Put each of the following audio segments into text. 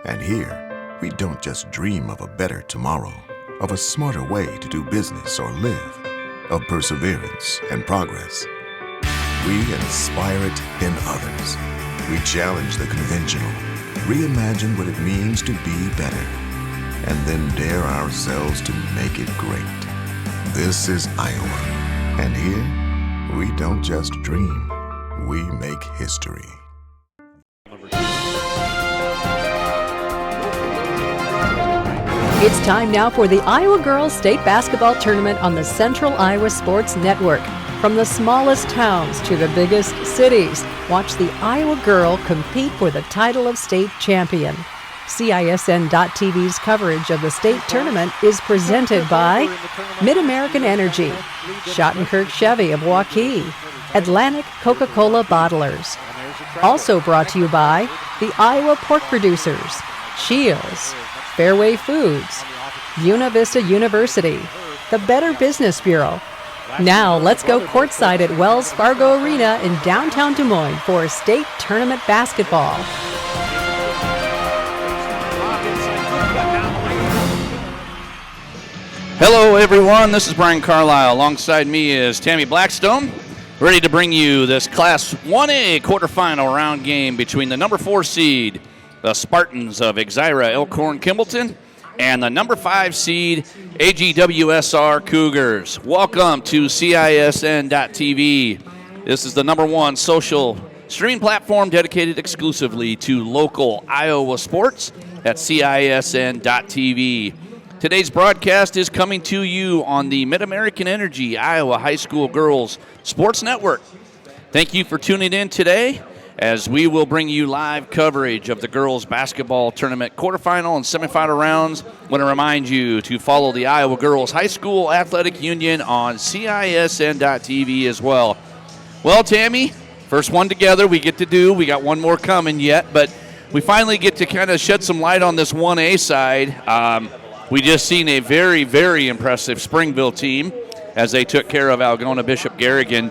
And here, we don't just dream of a better tomorrow, of a smarter way to do business or live, of perseverance and progress. We inspire it in others. We challenge the conventional, reimagine what it means to be better, and then dare ourselves to make it great. This is Iowa, and here, we don't just dream, we make history. It's time now for the Iowa Girls State Basketball Tournament on the Central Iowa Sports Network. From the smallest towns to the biggest cities, watch the Iowa girl compete for the title of state champion. CISN.TV's coverage of the state tournament is presented by Mid-American Energy, Schottenkirk Chevy of Waukee, Atlantic Coca-Cola Bottlers. Also brought to you by the Iowa Pork Producers, Shields, Fairway Foods, Una Vista University, the Better Business Bureau. Now let's go courtside at Wells Fargo Arena in downtown Des Moines for state tournament basketball. Hello everyone, this is Brian Carlisle. Alongside me is Tammy Blackstone, ready to bring you this Class 1A quarterfinal round game between the number 4 seed, the Spartans of Exira Elkhorn Kimballton, and the number 5 seed, AGWSR Cougars. Welcome to CISN.TV. This is the number 1 social stream platform dedicated exclusively to local Iowa sports at CISN.TV. Today's broadcast is coming to you on the Mid-American Energy Iowa High School Girls Sports Network. Thank you for tuning in today, as we will bring you live coverage of the girls basketball tournament quarterfinal and semifinal rounds. I want to remind you to follow the Iowa Girls High School Athletic Union on CISN.TV as well. Well, Tammy, first one together we get to do. We got one more coming yet, but we finally get to kind of shed some light on this 1A side. We just seen a very, very impressive Springville team as they took care of Algona Bishop Garrigan.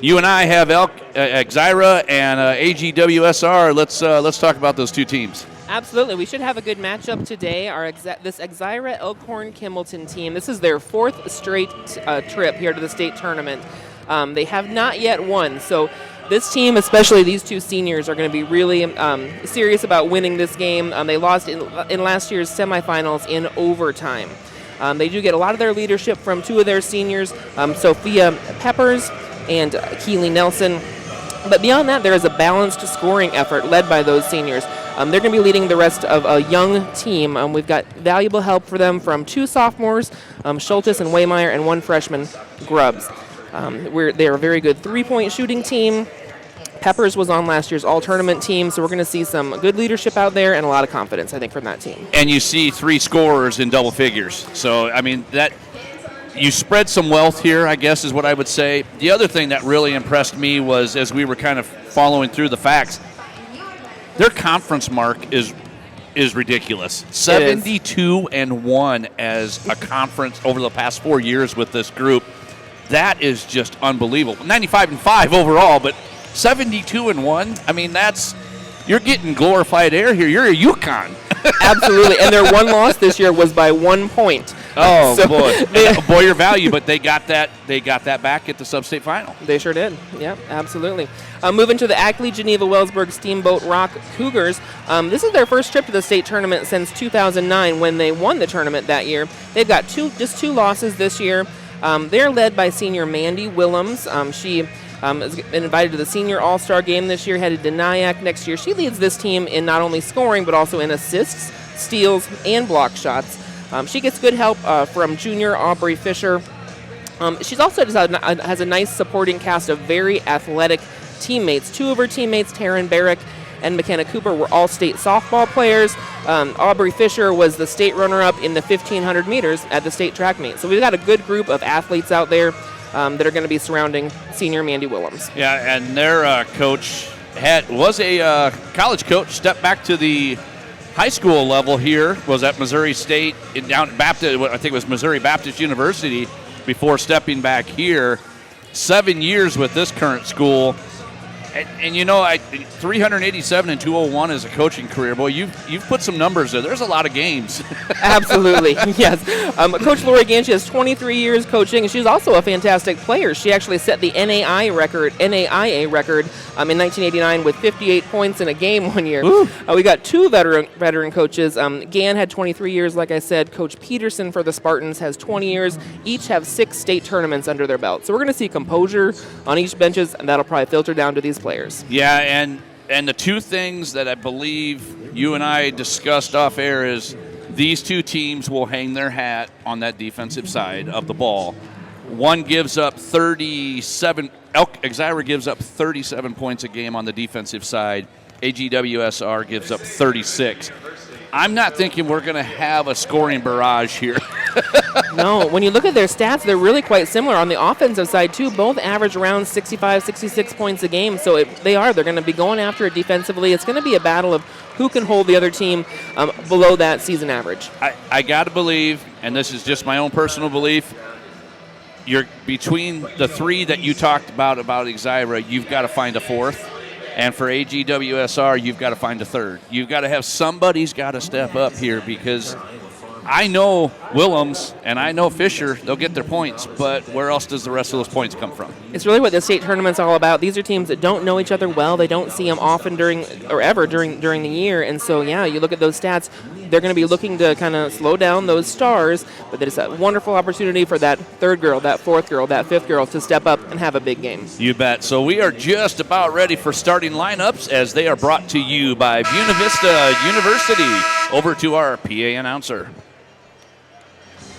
You and I have Exira and AGWSR. Let's talk about those two teams. Absolutely. We should have a good matchup today. This Exira Elkhorn Kimballton team, this is their 4th straight trip here to the state tournament. They have not yet won, so this team, especially these two seniors, are going to be really serious about winning this game. They lost in last year's semifinals in overtime. They do get a lot of their leadership from 2 of their seniors, Sophia Peppers and Keely Nelson. But beyond that, there is a balanced scoring effort led by those seniors. They're going to be leading the rest of a young team. We've got valuable help for them from 2 sophomores, Schultes and Waymeyer, and 1 freshman, Grubbs. They're a very good 3-point shooting team. Peppers was on last year's all-tournament team, so we're going to see some good leadership out there and a lot of confidence, I think, from that team. And you see 3 scorers in double figures. So, I mean, that you spread some wealth here, I guess, is what I would say. The other thing that really impressed me was, as we were kind of following through the facts, their conference mark is ridiculous. 72-1 as a conference over the past 4 years with this group. That is just unbelievable. 95-5 overall, but 72-1. I mean, you're getting glorified air here. You're a UConn. Absolutely, and their one loss this year was by 1 point. Oh, so boy. Boyer Value, but they got that back at the sub-state final. They sure did. Yeah, absolutely. Moving to the Ackley, Geneva, Wellsburg, Steamboat, Rock Cougars. This is their first trip to the state tournament since 2009 when they won the tournament that year. They've got just two losses this year. They're led by senior Mandy Willems. She has been invited to the senior all-star game this year, headed to Nyack next year. She leads this team in not only scoring but also in assists, steals, and block shots. She gets good help from junior Aubrey Fisher. She's also has a nice supporting cast of very athletic teammates. 2 of her teammates, Taryn Barrick and McKenna Cooper, were all state softball players. Aubrey Fisher was the state runner-up in the 1,500 meters at the state track meet. So we've got a good group of athletes out there that are going to be surrounding senior Mandy Willems. Yeah, and their coach was a college coach, stepped back to the high school level here, was at Missouri State, down Baptist, I think it was Missouri Baptist University, before stepping back here. 7 years with this current school. And you know, 387 and 201 is a coaching career. Boy, you've put some numbers there. There's a lot of games. Absolutely, yes. Coach Lori Gann, she has 23 years coaching, and she's also a fantastic player. She actually set the NAIA record in 1989 with 58 points in a game one year. We got two veteran coaches. Gann had 23 years, like I said. Coach Peterson for the Spartans has 20 years. Each have 6 state tournaments under their belt. So we're going to see composure on each benches, and that'll probably filter down to these players. Yeah, and the two things that I believe you and I discussed off air is these two teams will hang their hat on that defensive side of the ball. One gives up 37, Exira gives up 37 points a game on the defensive side. AGWSR gives up 36. I'm not thinking we're going to have a scoring barrage here. No, when you look at their stats, they're really quite similar. On the offensive side, too, both average around 65, 66 points a game. So they're going to be going after it defensively. It's going to be a battle of who can hold the other team below that season average. I got to believe, and this is just my own personal belief, you're between the three that you talked about Exira, you've got to find a fourth. And for AGWSR, you've got to find a third. You've got to have somebody's got to step up here because I know Willems and I know Fisher, they'll get their points, but where else does the rest of those points come from? It's really what the state tournament's all about. These are teams that don't know each other well. They don't see them often during the year. And so, yeah, you look at those stats, they're going to be looking to kind of slow down those stars, but it's a wonderful opportunity for that third girl, that fourth girl, that fifth girl to step up and have a big game. You bet. So we are just about ready for starting lineups as they are brought to you by Buena Vista University. Over to our PA announcer.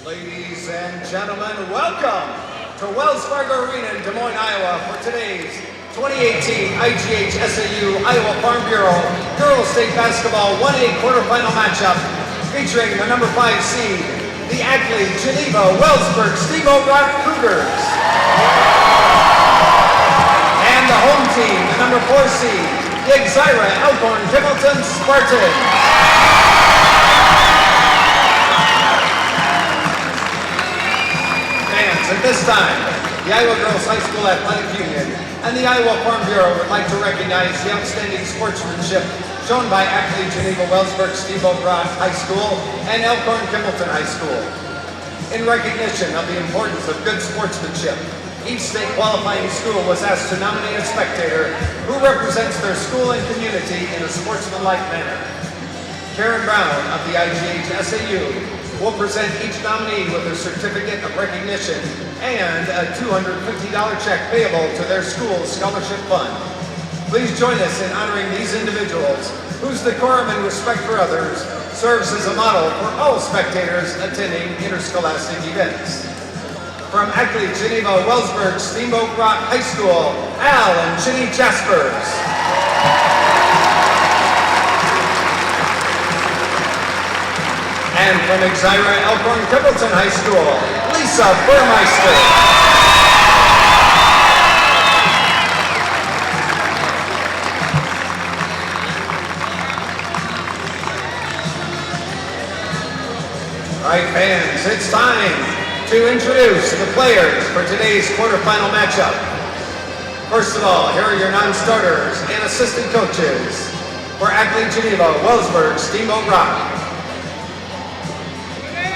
Ladies and gentlemen, welcome to Wellsburg Arena in Des Moines, Iowa for today's 2018 IGHSAU Iowa Farm Bureau Girls State Basketball 1A quarterfinal matchup featuring the number 5 seed, the Ackley Geneva Wellsburg Steamboat Cougars, and the home team, the number 4 seed, the Exira Hamilton Spartans. At this time, the Iowa Girls High School Athletic Union and the Iowa Farm Bureau would like to recognize the outstanding sportsmanship shown by Ackley Geneva Wellsburg Steamboat High School and Elkhorn Kimballton High School. In recognition of the importance of good sportsmanship, each state qualifying school was asked to nominate a spectator who represents their school and community in a sportsmanlike manner. Karen Brown of the IGHSAU will present each nominee with a certificate of recognition and a $250 check payable to their school's scholarship fund. Please join us in honoring these individuals whose decorum and respect for others serves as a model for all spectators attending interscholastic events. From Ackley Geneva Wellsburg Steamboat Rock High School, Al and Ginny Jaspers. And from Exira Elkhorn Kimballton High School, Lisa Burmeister. All right, fans, it's time to introduce the players for today's quarterfinal matchup. First of all, here are your non-starters and assistant coaches for Ackley Geneva Wellsburg Steamboat Rock.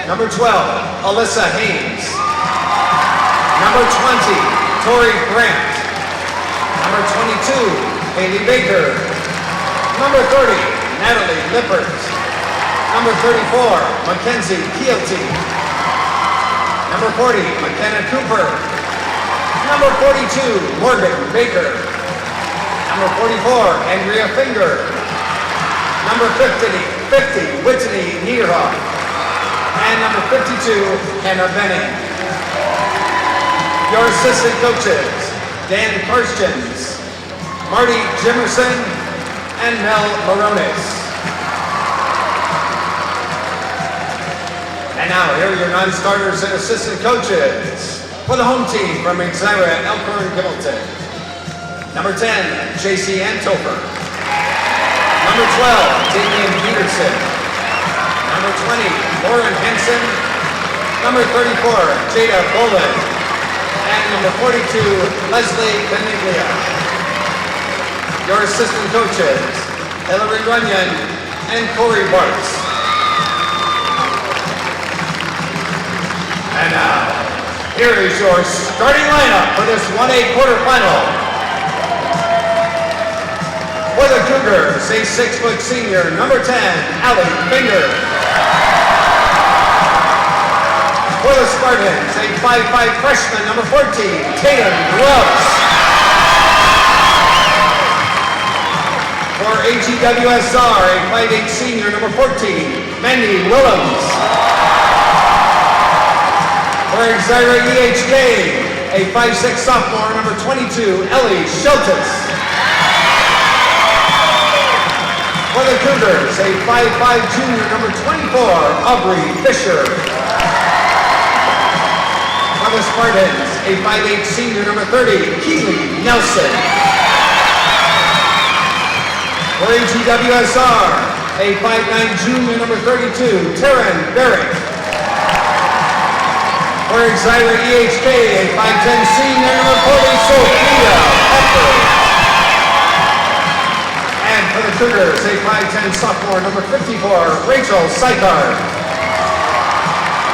Number 12, Alyssa Haynes. Number 20, Tori Grant. Number 22, Haley Baker. Number 30, Natalie Lippert. Number 34, Mackenzie Keelty. Number 40, McKenna Cooper. Number 42, Morgan Baker. Number 44, Andrea Finger. Number 50, Whitney Nierhoff. And number 52, Hannah Benning. Your assistant coaches, Dan Karstens, Marty Jimerson, and Mel Moronis. And now, here are your non-starters and assistant coaches for the home team from Exira Elkhorn Kimballton. Number 10, JC Antofer. Number 12, Damian Peterson. Number 20, Lauren Henson. Number 34, Jada Boland. And number 42, Leslie Beniglia. Your assistant coaches, Hillary Runyon and Corey Bartz. And now, here is your starting lineup for this 1A quarterfinal. For the Cougars, a 6-foot senior, number 10, Allie Finger. For the Spartans, a 5'5" freshman, number 14, Tatum Grubbs. For AGWSR, a 5'8" senior, number 14, Mandy Willems. For Exira EHK, a 5'6" sophomore, number 22, Ellie Schultes. For the Cougars, a 5'5" junior, number 24, Aubrey Fisher. For the Spartans, a 5'8" senior, number 30, Keely Nelson. For AGWSR, a 5'9" junior, number 32, Taryn Barrett. For Exira EHK, a 5'10" senior, number 40, Sophia Pepper. And for the Cougars, a 5'10" sophomore, number 54, Rachel Sykard.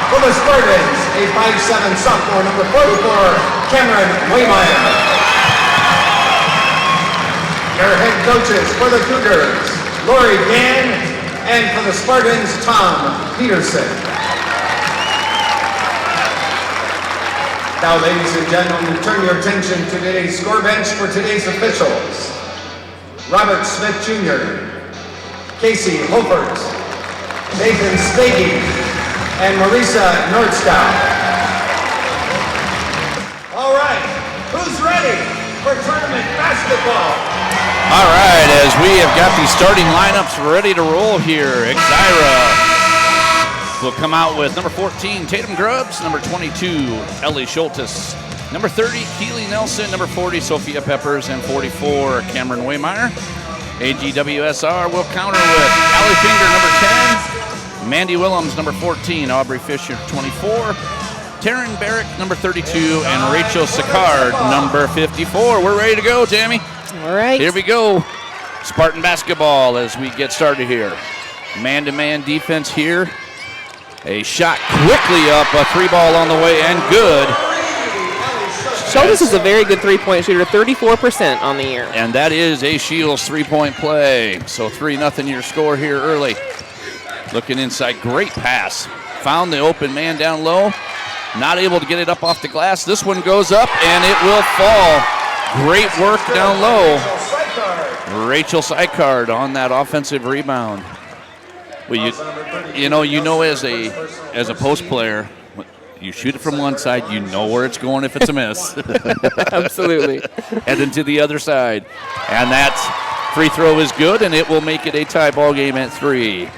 For the Spartans, a 5'7" sophomore, number 44, Cameron Waymeyer. Your head coaches for the Cougars, Lori Gann, and for the Spartans, Tom Peterson. Now, ladies and gentlemen, turn your attention to today's score bench for today's officials. Robert Smith Jr., Casey Holfert, Nathan Spagey, and Marisa Nordstow. All right, who's ready for tournament basketball? All right, as we have got these starting lineups ready to roll here, Exira will come out with number 14, Tatum Grubbs, number 22, Ellie Schultes, number 30, Keely Nelson, number 40, Sophia Peppers, and 44, Cameron Waymeyer. AGWSR will counter with Allie Finger, number 10, Mandy Willems, number 14, Aubrey Fisher, 24, Taryn Barrick, number 32, and Rachel Sicard, number 54. We're ready to go, Tammy. All right. Here we go. Spartan basketball as we get started here. Man-to-man defense here. A shot quickly up, a 3-ball on the way, and good. Schultes is a very good three-point shooter, 34% on the year. And that is A. Shields' three-point play. So 3-0 your score here early. Looking inside, great pass. Found the open man down low. Not able to get it up off the glass. This one goes up, and it will fall. Great work down low. Rachel Sykard on that offensive rebound. Well, you know, as a post player, you shoot it from one side, you know where it's going if it's a miss. Absolutely. Heading to the other side. And that free throw is good, and it will make it a tie ball game at 3.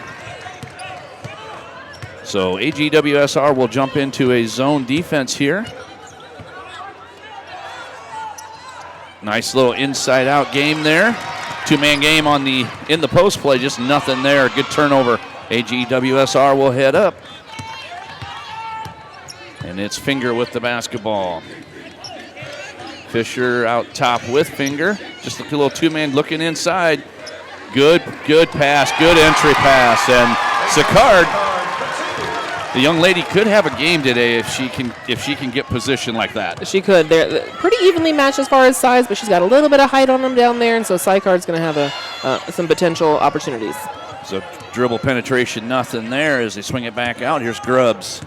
So AGWSR will jump into a zone defense here. Nice little inside-out game there. Two-man game in the post play, just nothing there. Good turnover. AGWSR will head up. And it's Finger with the basketball. Fisher out top with Finger. Just a little two-man looking inside. Good pass, good entry pass. And Sicard, the young lady, could have a game today if she can get position like that. She could. They're pretty evenly matched as far as size, but she's got a little bit of height on them down there, and so Sykard's going to have some potential opportunities. So dribble penetration, nothing there as they swing it back out. Here's Grubbs.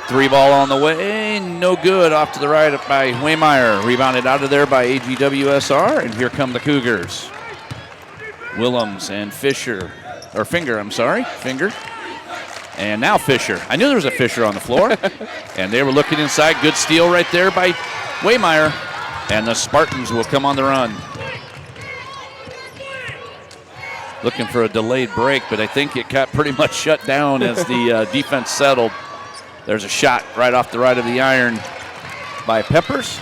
3-ball on the way, no good. Off to the right by Waymeyer. Rebounded out of there by AGWSR, and here come the Cougars. Willems and Finger. And now Fisher. I knew there was a Fisher on the floor. And they were looking inside. Good steal right there by Waymeyer. And the Spartans will come on the run. Looking for a delayed break, but I think it got pretty much shut down as the defense settled. There's a shot right off the right of the iron by Peppers.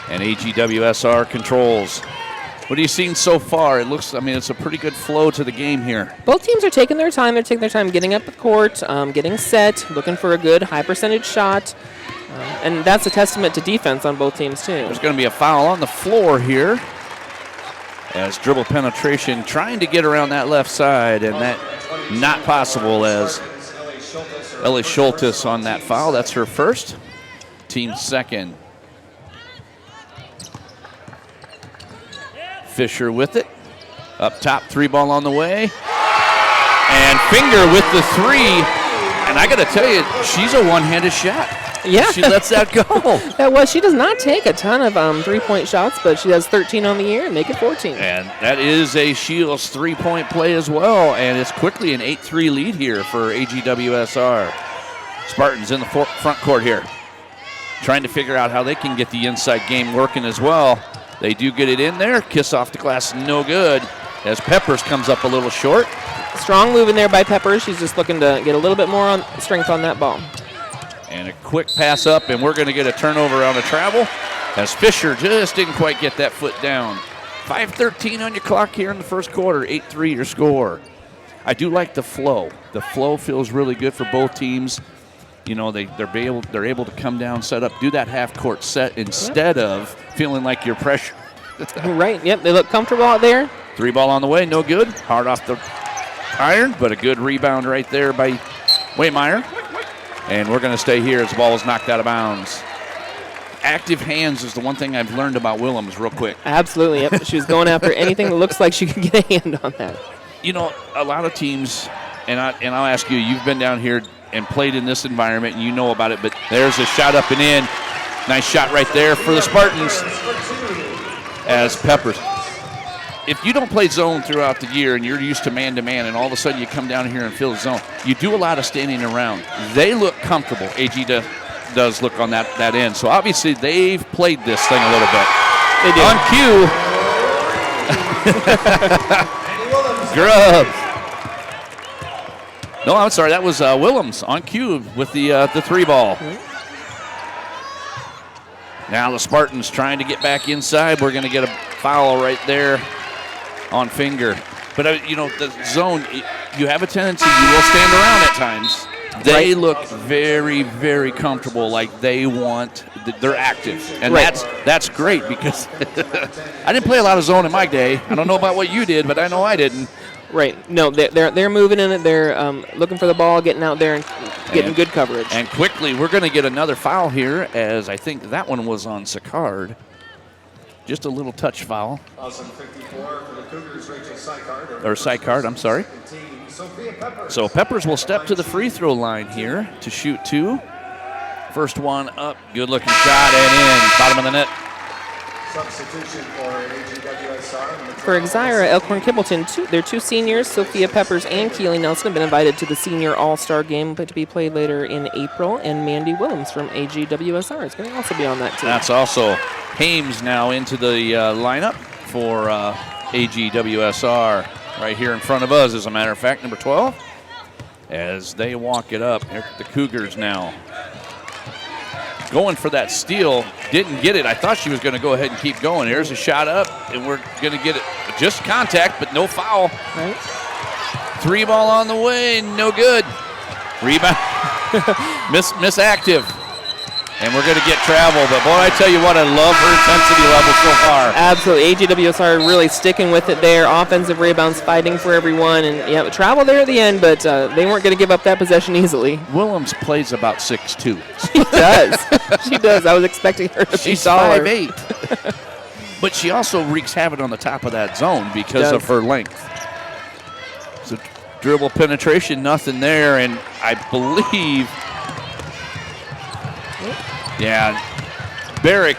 And AGWSR controls. What are you seeing so far? It's a pretty good flow to the game here. Both teams are taking their time. They're taking their time getting up the court, getting set, looking for a good high percentage shot. And that's a testament to defense on both teams, too. There's going to be a foul on the floor here. as dribble penetration, trying to get around that left side, and that not possible as Ellie Schultes on that foul. That's her first, team second. Fisher with it. Up top, 3 ball on the way. And Finger with the 3. And I got to tell you, she's a one-handed shot. Yeah. She lets that go. She does not take a ton of 3-point shots, but she has 13 on the year and make it 14. And that is a Shields 3-point play as well. And it's quickly an 8-3 lead here for AGWSR. Spartans in the front court here, trying to figure out how they can get the inside game working as well. They do get it in there. Kiss off the glass, no good, as Peppers comes up a little short. Strong move in there by Peppers. She's just looking to get a little bit more on strength on that ball. And a quick pass up, and we're going to get a turnover on a travel, as Fisher just didn't quite get that foot down. 5:13 on your clock here in the first quarter, 8-3 your score. I do like the flow. The flow feels really good for both teams. You know, they're able to come down, set up, do that half-court set instead of feeling like you're pressured. Right, yep, they look comfortable out there. 3 ball on the way, no good. Hard off the iron, but a good rebound right there by Waymeyer. And we're going to stay here as the ball is knocked out of bounds. Active hands is the one thing I've learned about Willems real quick. Absolutely, yep. She was going after anything that looks like she could get a hand on that. You know, a lot of teams, and I'll ask you, you've been down here and played in this environment, and you know about it, but there's a shot up and in. Nice shot right there for the Spartans as Peppers. If you don't play zone throughout the year and you're used to man-to-man and all of a sudden you come down here and fill the zone, you do a lot of standing around. They look comfortable. AG does look on that end. So obviously they've played this thing a little bit. They do. On cue. Grubbs. No, I'm sorry. That was Willems on cue with the 3 ball. Now the Spartans trying to get back inside. We're going to get a foul right there on Finger. But, you know, the zone, you have a tendency, you will stand around at times. They look very, very comfortable, like they want, they're active. And that's great because I didn't play a lot of zone in my day. I don't know about what you did, but I know I didn't. Right. No, they're moving in it. They're looking for the ball, getting out there and getting good coverage. And quickly, we're going to get another foul here, as I think that one was on Sicard. Just a little touch foul. 54 for the Cougars, Rachel Sicard. Or Sicard, I'm sorry. So Peppers will step to the free throw line here to shoot 2. First one up, good looking shot and in, bottom of the net. Substitution for AGWSR. For Exira, Elkhorn Kimballton, their 2 seniors, Sophia Peppers and Keely Nelson, have been invited to the Senior All-Star Game to be played later in April, and Mandy Willems from AGWSR is going to also be on that team. That's also Hames now into the lineup for AGWSR right here in front of us, as a matter of fact, number 12. As they walk it up, the Cougars now going for that steal, didn't get it. I thought she was going to go ahead and keep going. Here's a shot up, and we're going to get it. Just contact, but no foul. Right. 3 ball on the way, no good. Rebound, miss active. And we're going to get travel, but boy, I tell you what, I love her intensity level so far. Absolutely. AGWSR really sticking with it there. Offensive rebounds, fighting for everyone, and yeah, travel there at the end, but they weren't going to give up that possession easily. Willems plays about 6'2". She does. She does. I was expecting her to She's be taller. 5'8". But she also wreaks havoc on the top of that zone because of her length. So dribble penetration, nothing there, and I believe... Yeah, Barrick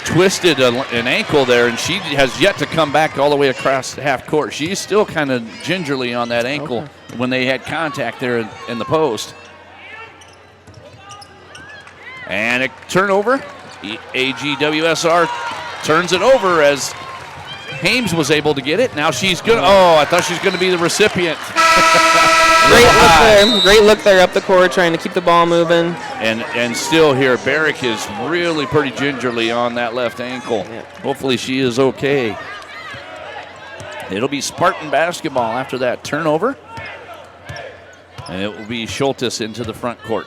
twisted an ankle there, and she has yet to come back all the way across the half court. She's still kind of gingerly on that ankle when they had contact there in the post. And a turnover. AGWSR turns it over as Hames was able to get it. Now she's good. Oh, I thought she was going to be the recipient. Great look there up the court, trying to keep the ball moving. And still here, Barrick is really pretty gingerly on that left ankle. Yeah. Hopefully she is okay. It'll be Spartan basketball after that turnover. And it will be Schultes into the front court.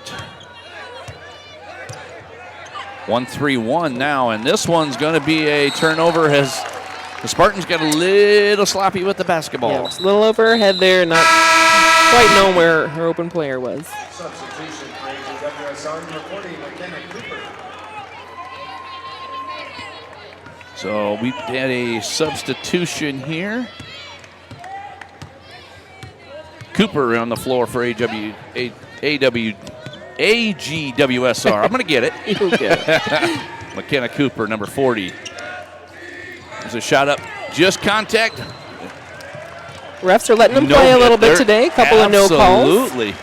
1-3-1 now, and this one's going to be a turnover as The Spartans got a little sloppy with the basketball. Yeah, just a little over her head there, not quite knowing where her open player was. Substitution for AGWSR, number 40, McKenna Cooper. So we had a substitution here. Cooper on the floor for AGWSR. I'm going to get it. You'll get it. McKenna Cooper, number 40. There's a shot up, just contact. Refs are letting them play a little bit today. A couple of no calls. Absolutely.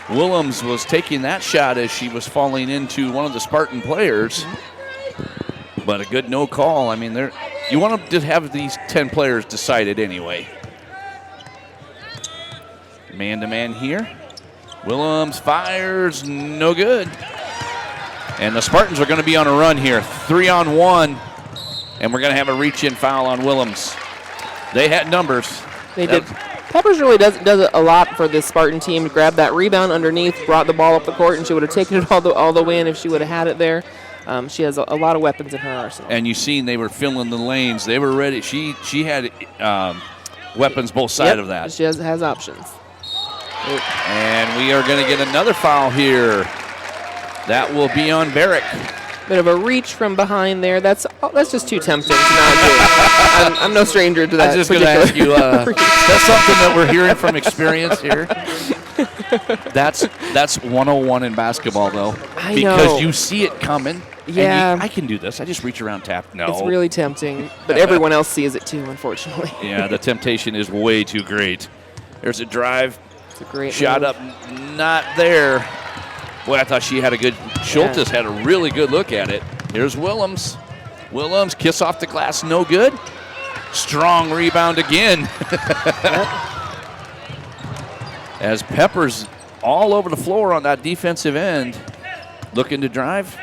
Willems was taking that shot as she was falling into one of the Spartan players. But a good no call. I mean, you want to have these 10 players decided anyway. Man-to-man here. Willems fires, no good. And the Spartans are going to be on a run here. 3-on-1, and we're going to have a reach-in foul on Willems. They had numbers. They did. Peppers really does a lot for this Spartan team. Grabbed that rebound underneath, brought the ball up the court, and she would have taken it all the way in if she would have had it there. She has a lot of weapons in her arsenal. And you seen they were filling the lanes. They were ready. She had weapons both sides of that. She has options. And we are going to get another foul here. That will be on Barrick. Bit of a reach from behind there. That's just too tempting to not do. I'm no stranger to that. I was just going to ask you, that's something that we're hearing from experience here. That's 101 in basketball, though. I know. Because you see it coming. Yeah. And I can do this. I just reach around, tap. No. It's really tempting, but everyone else sees it too, unfortunately. Yeah, the temptation is way too great. There's a drive. It's a great shot move. up, not there. Boy, I thought she had a good. Schultes had a really good look at it. Here's Willems. Willems, kiss off the glass, no good. Strong rebound again. As Peppers all over the floor on that defensive end, looking to drive.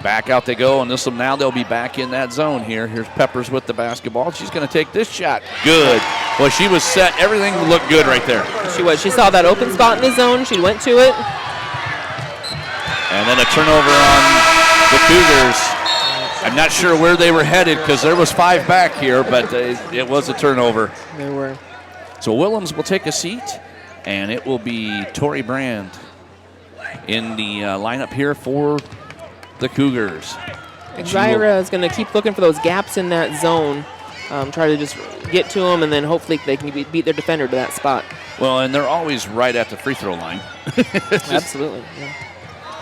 Back out they go, and now they'll be back in that zone here. Here's Peppers with the basketball. She's going to take this shot. Good. Well, she was set. Everything looked good right there. She was. She saw that open spot in the zone. She went to it. And then a turnover on the Cougars. I'm not sure where they were headed because there was 5 back here, but it was a turnover. They were. So Willems will take a seat, and it will be Tori Brand in the lineup here for the Cougars. Exira is going to keep looking for those gaps in that zone, try to just get to them, and then hopefully they can beat their defender to that spot. Well, and they're always right at the free throw line. Absolutely. Yeah.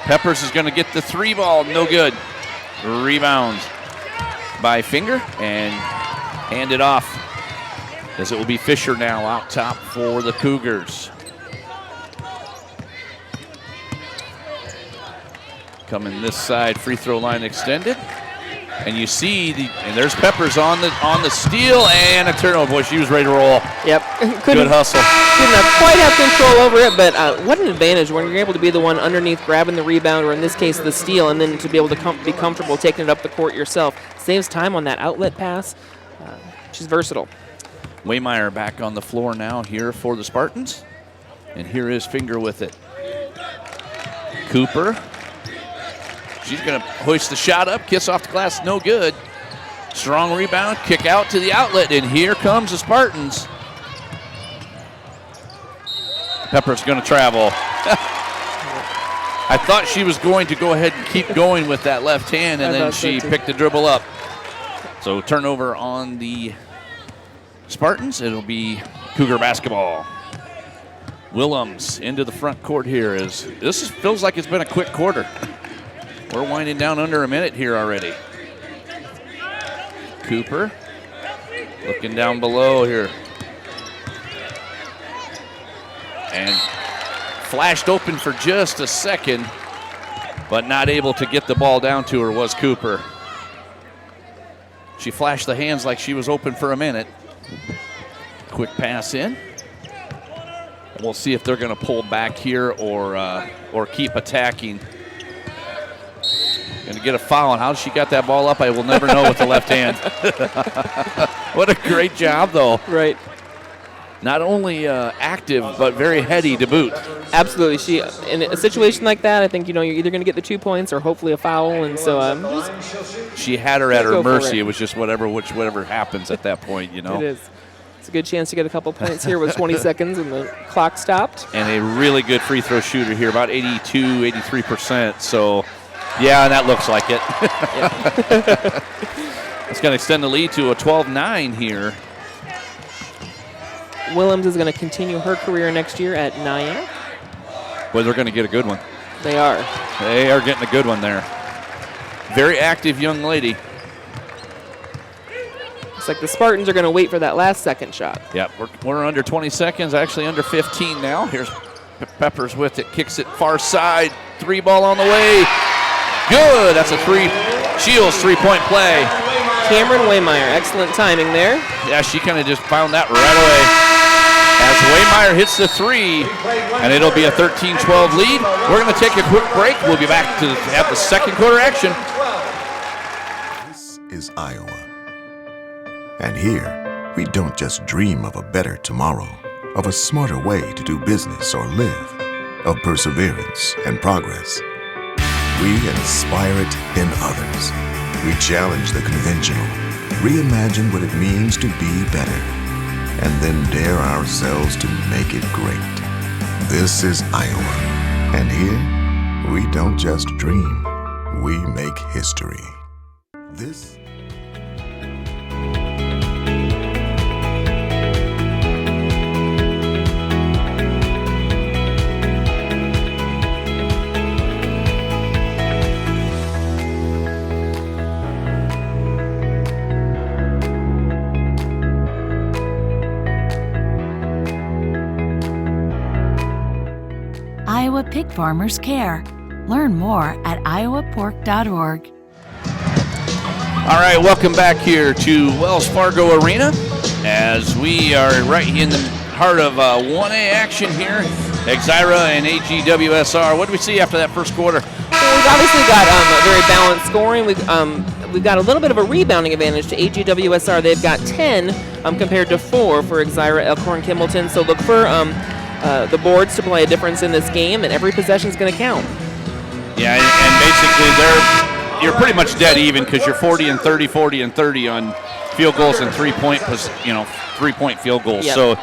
Peppers is going to get the 3 ball, no good. Rebound by Finger and hand it off, as it will be Fisher now out top for the Cougars. Coming this side, free throw line extended. And you see, and there's Peppers on the steal and a turnover. Boy, she was ready to roll. Yep. Good hustle. Couldn't quite have control over it, but what an advantage when you're able to be the one underneath grabbing the rebound, or in this case the steal, and then to be able to be comfortable taking it up the court yourself. Saves time on that outlet pass. She's versatile. Waymeyer back on the floor now here for the Spartans. And here is Finger with it. Cooper. She's going to hoist the shot up, kiss off the glass, no good. Strong rebound, kick out to the outlet, and here comes the Spartans. Pepper's going to travel. I thought she was going to go ahead and keep going with that left hand, and then she picked the dribble up. So turnover on the Spartans. It'll be Cougar basketball. Willems into the front court here. Feels like it's been a quick quarter. We're winding down under a minute here already. Cooper looking down below here. And flashed open for just a second, but not able to get the ball down to her was Cooper. She flashed the hands like she was open for a minute. Quick pass in. We'll see if they're going to pull back here or keep attacking. Going to get a foul, and how she got that ball up, I will never know with the left hand. What a great job, though. Right. not only active, but very heady to boot. Absolutely. She, in a situation like that, I think, you're either going to get the 2 points or hopefully a foul. And so she had her at her mercy. It was just whatever happens at that point, It is. It's a good chance to get a couple points here with 20 seconds and the clock stopped. And a really good free throw shooter here, about 82, 83%. So, yeah, that looks like it. It's going to extend the lead to a 12-9 here. Willems is going to continue her career next year at Nyack. Boy, they're going to get a good one. They are. They are getting a good one there. Very active young lady. Looks like the Spartans are going to wait for that last second shot. Yep, we're under 20 seconds, actually under 15 now. Here's Peppers with it, kicks it far side. 3 ball on the way. Good, that's a Shields 3-point play. Cameron Waymeyer, excellent timing there. Yeah, she kind of just found that right away. As Waymeyer hits the 3, and it'll be a 13-12 lead. We're going to take a quick break. We'll be back to have the second quarter action. This is Iowa. And here, we don't just dream of a better tomorrow, of a smarter way to do business or live, of perseverance and progress. We inspire it in others. We challenge the conventional, reimagine what it means to be better, and then dare ourselves to make it great. This is Iowa. And here, we don't just dream, we make history. This Iowa pig farmers care. Learn more at iowapork.org. All right, welcome back here to Wells Fargo Arena as we are right in the heart of 1A action here. Exira and AGWSR. What do we see after that first quarter? Well, we've obviously got a very balanced scoring. We've got a little bit of a rebounding advantage to AGWSR. They've got 10 compared to 4 for Exira, Elkhorn, Kimballton. So look for the boards to play a difference in this game, and every possession is going to count. Yeah, and basically you're pretty much dead even because you're 40 and 30, 40 and 30 on field goals and 3-point, 3-point field goals. Yep. So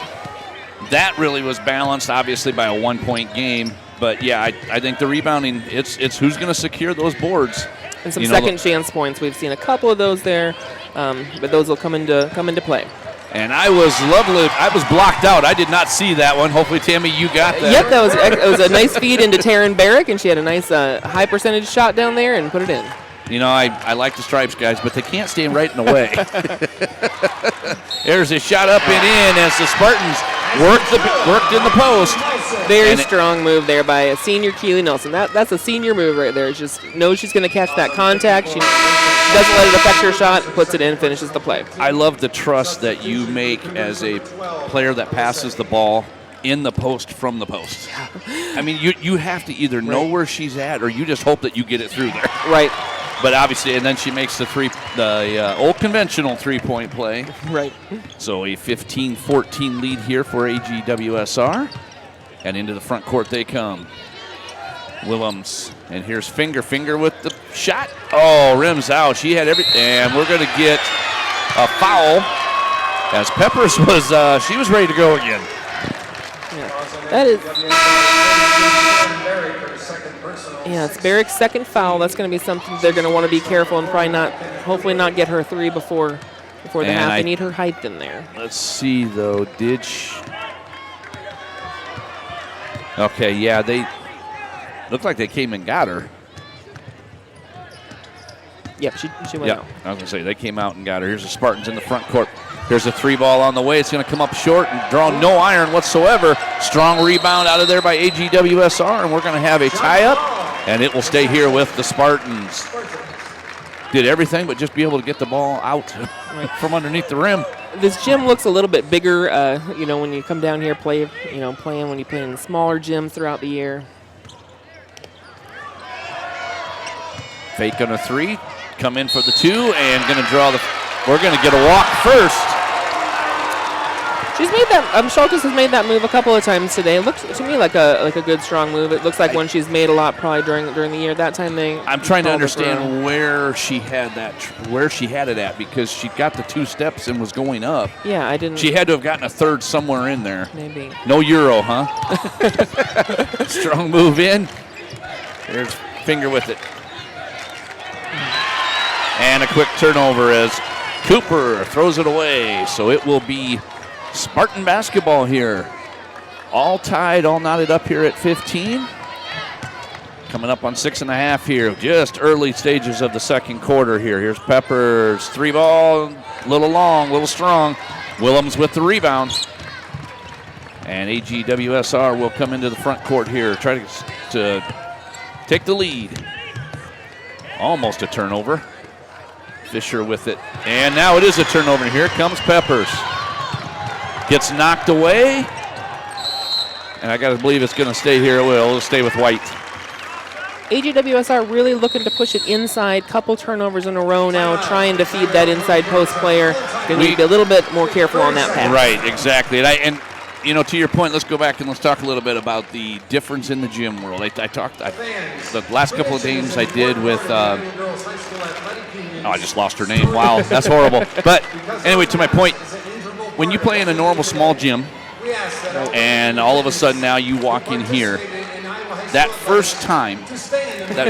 that really was balanced, obviously, by a 1-point game. But yeah, I think the rebounding, it's who's going to secure those boards. And some second chance points. We've seen a couple of those there, but those will come into play. And I was blocked out. I did not see that one. Hopefully, Tammy, you got that. Yep, it was a nice feed into Taryn Barrick, and she had a nice high percentage shot down there and put it in. I like the Stripes guys, but they can't stand right in the way. There's a shot up and in as the Spartans worked in the post. Very strong move there by senior Keely Nelson. That's a senior move right there. Just knows she's going to catch that contact. She doesn't let it affect her shot, puts it in, finishes the play. I love the trust that you make as a player that passes the ball in the post from the post. I mean, you have to either know where she's at or you just hope that you get it through there. Right. But obviously, and then she makes the old conventional 3-point play. Right. So a 15-14 lead here for AGWSR. And into the front court they come. Willems, and here's Finger with the shot. Oh, rims out. She had everything, and we're going to get a foul as Peppers she was ready to go again. Yeah, that is. Yeah, it's Barrick's second foul. That's going to be something they're going to want to be careful and hopefully not get her 3 before the half. They need her height in there. Let's see though. Did she? Okay, yeah, they looked like they came and got her. Yep, she went out. I was going to say, they came out and got her. Here's the Spartans in the front court. Here's a 3-ball on the way. It's going to come up short and draw no iron whatsoever. Strong rebound out of there by AGWSR, and we're going to have a tie-up, and it will stay here with the Spartans. Did everything but just be able to get the ball out from underneath the rim. This gym looks a little bit bigger, when you come down here, playing when you play in smaller gyms throughout the year. Fake on a 3, come in for the 2, and going to draw we're going to get a walk first. She's made that. Schultes has made that move a couple of times today. It looks to me like a good strong move. It looks like one she's made a lot probably during the year. That time I'm trying to understand where she had it at, because she got the 2 steps and was going up. Yeah, I didn't. She had to have gotten a third somewhere in there. Maybe. No Euro, huh? Strong move in. There's finger with it. And a quick turnover as Cooper throws it away. So it will be Spartan basketball here. All tied, all knotted up here at 15. Coming up on 6.5 here. Just early stages of the second quarter here. Here's Peppers. 3 ball, a little long, a little strong. Willems with the rebound. And AGWSR will come into the front court here. Try to take the lead. Almost a turnover. Fisher with it. And now it is a turnover. Here comes Peppers. Gets knocked away. And I got to believe it's going to stay here. It will. It'll stay with White. AGWSR really looking to push it inside. Couple turnovers in a row now, trying to feed that inside post player. Going to need to be a little bit more careful on that pass. Right, exactly. And you know, to your point, let's go back and let's talk a little bit about the difference in the gym world. The last couple of games I did with, I just lost her name. Wow, that's horrible. But anyway, to my point, when you play in a normal small gym, and all of a sudden now you walk in here, that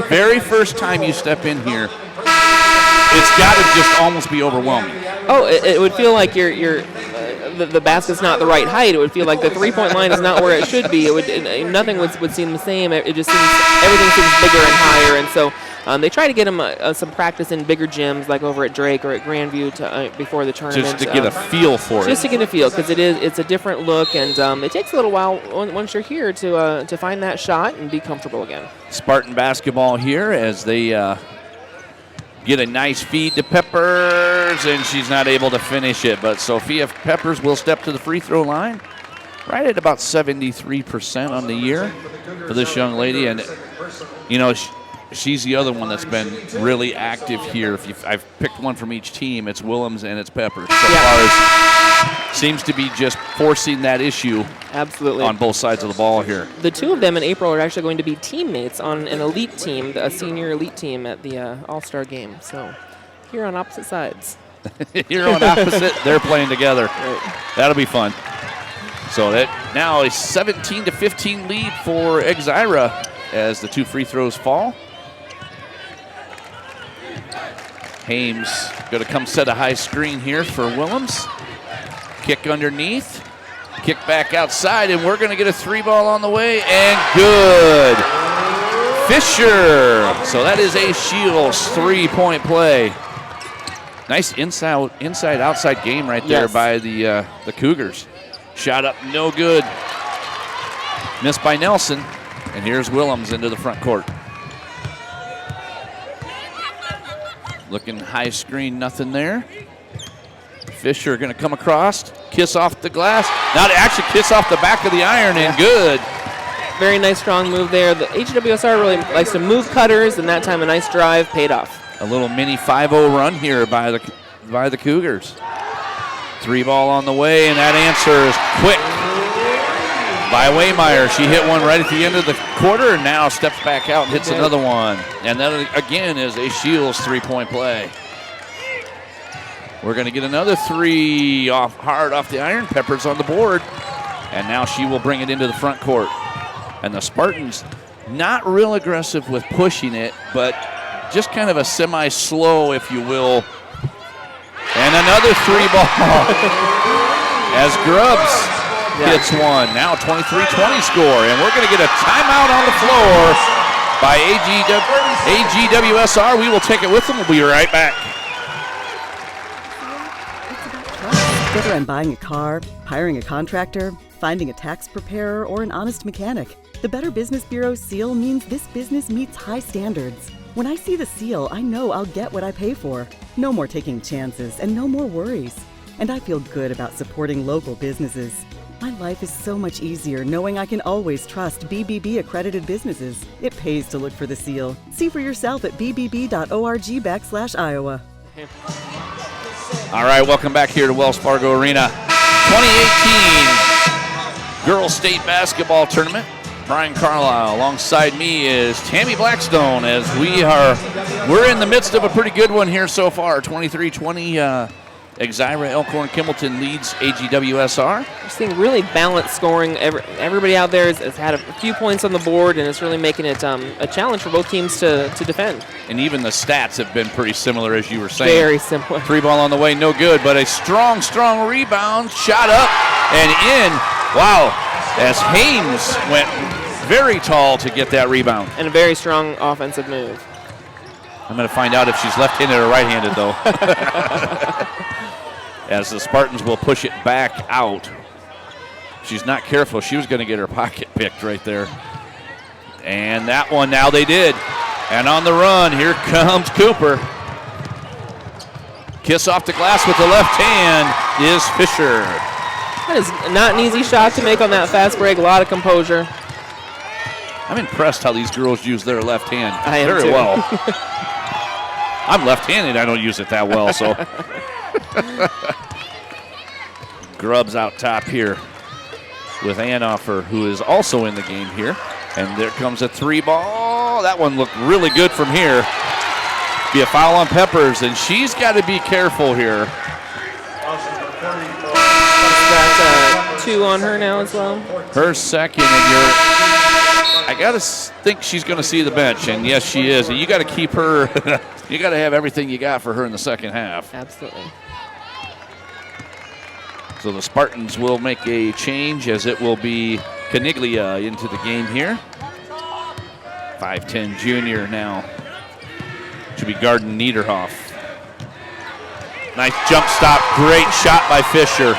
very first time you step in here, it's got to just almost be overwhelming. Oh, it would feel like the basket's not the right height. It would feel like the three-point line is not where it should be. Nothing would seem the same. It just seems everything seems bigger and higher, and so they try to get them some practice in bigger gyms like over at Drake or at Grandview before the tournament. Just to get a feel for it. Just to get a feel, because it's a different look, and it takes a little while once you're here to find that shot and be comfortable again. Spartan basketball here as they get a nice feed to Peppers, and she's not able to finish it. But Sophia Peppers will step to the free throw line, right at about 73% on the year for this young lady. And, you know, she's the other one that's been really active here. I've picked one from each team. It's Willems and it's Peppers. So far as seems to be just forcing that issue. Absolutely. On both sides of the ball here. The two of them in April are actually going to be teammates on an elite team, a senior elite team at the All-Star game. So here on opposite sides. Here on opposite, they're playing together. Right. That'll be fun. So that now a 17-15 lead for Exira as the 2 free throws fall. Hames going to come set a high screen here for Willems. Kick underneath. Kick back outside, and we're going to get a 3-ball on the way, and good. Fisher. So that is a Shields 3-point play. Nice inside-outside game right there by the Cougars. Shot up, no good. Missed by Nelson, and here's Willems into the front court. Looking high screen, nothing there. Fisher going to come across, kiss off the glass. Now to actually kiss off the back of the iron, and good. Very nice, strong move there. The HWSR really likes to move cutters, and that time a nice drive paid off. A little mini 5-0 run here by the Cougars. 3-ball on the way, and that answer is quick by Waymeyer. She hit one right at the end of the quarter, and now steps back out and hits another one. And that, again, is a Shields 3-point play. We're going to get another 3 hard off the iron. Peppers on the board. And now she will bring it into the front court. And the Spartans not real aggressive with pushing it, but just kind of a semi-slow, if you will. And another 3-ball as Grubbs hits one. Now 23-20 score. And we're going to get a timeout on the floor by AGWSR. We will take it with them. We'll be right back. Whether I'm buying a car, hiring a contractor, finding a tax preparer, or an honest mechanic, the Better Business Bureau seal means this business meets high standards. When I see the seal, I know I'll get what I pay for. No more taking chances and no more worries. And I feel good about supporting local businesses. My life is so much easier knowing I can always trust BBB accredited businesses. It pays to look for the seal. See for yourself at bbb.org/Iowa. All right, welcome back here to Wells Fargo Arena. 2018 Girls State Basketball Tournament. Brian Carlisle alongside me is Tammy Blackstone as we're in the midst of a pretty good one here so far. 23-20 Exira Elkhorn Kimballton leads AGWSR. We're seeing really balanced scoring. Everybody out there has had a few points on the board, and it's really making it a challenge for both teams to defend. And even the stats have been pretty similar, as you were saying. Very similar. 3 ball on the way, no good, but a strong rebound, shot up and in. Wow, as Haynes went very tall to get that rebound. And a very strong offensive move. I'm going to find out if she's left-handed or right-handed, though. As the Spartans will push it back out. She's not careful. She was going to get her pocket picked right there. And that one, now they did. And on the run, here comes Cooper. Kiss off the glass with the left hand is Fisher. That is not an easy shot to make on that fast break. A lot of composure. I'm impressed how these girls use their left hand I am very too. well. I'm left-handed. I don't use it that well, so. Grubbs out top here with Anoffer, who is also in the game here. And there comes a 3 ball. That one looked really good from here. Be a foul on Peppers, and she's got to be careful here. That's 2 on her now as well. Her second, and I got to think she's going to see the bench, and yes, she is. And you got to keep her, you got to have everything you got for her in the second half. Absolutely. So the Spartans will make a change as it will be Caniglia into the game here. 5'10" junior now. Should be guarding Niederhoff. Nice jump stop, great shot by Fisher.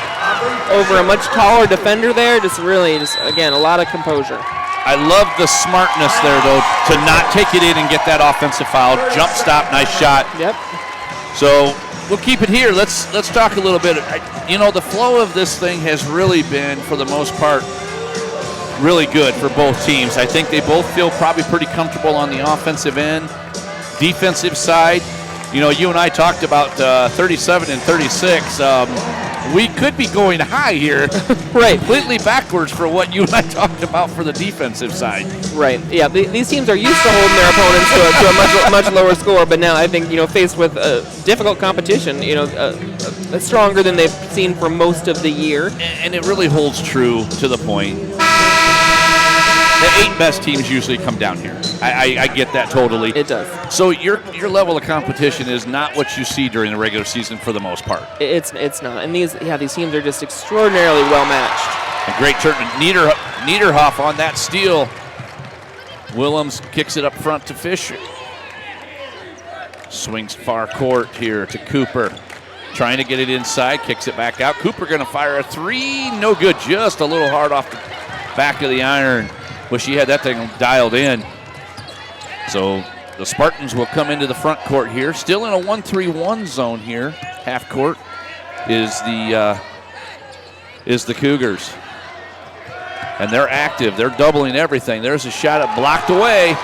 Over a much taller defender there, again, a lot of composure. I love the smartness there, though, to not take it in and get that offensive foul. Jump stop, nice shot. Yep. So we'll keep it here. Let's talk a little bit. The flow of this thing has really been, for the most part, really good for both teams. I think they both feel probably pretty comfortable on the offensive end. Defensive side, you and I talked about 37 and 36. We could be going high here. Right. Completely backwards for what you and I talked about for the defensive side. Right. Yeah, these teams are used to holding their opponents to a much lower score, but now I think, faced with difficult competition, stronger than they've seen for most of the year. And it really holds true to the point. The 8 best teams usually come down here. I get that totally. It does. So your level of competition is not what you see during the regular season for the most part. It's not. And these teams are just extraordinarily well matched. A great turn. Niederhoff on that steal. Willems kicks it up front to Fisher. Swings far court here to Cooper. Trying to get it inside, kicks it back out. Cooper going to fire a 3. No good, just a little hard off the back of the iron. Wish he had that thing dialed in. So the Spartans will come into the front court here. Still in a 1-3-1 zone here. Half court is the Cougars. And they're active. They're doubling everything. There's a shot up blocked away.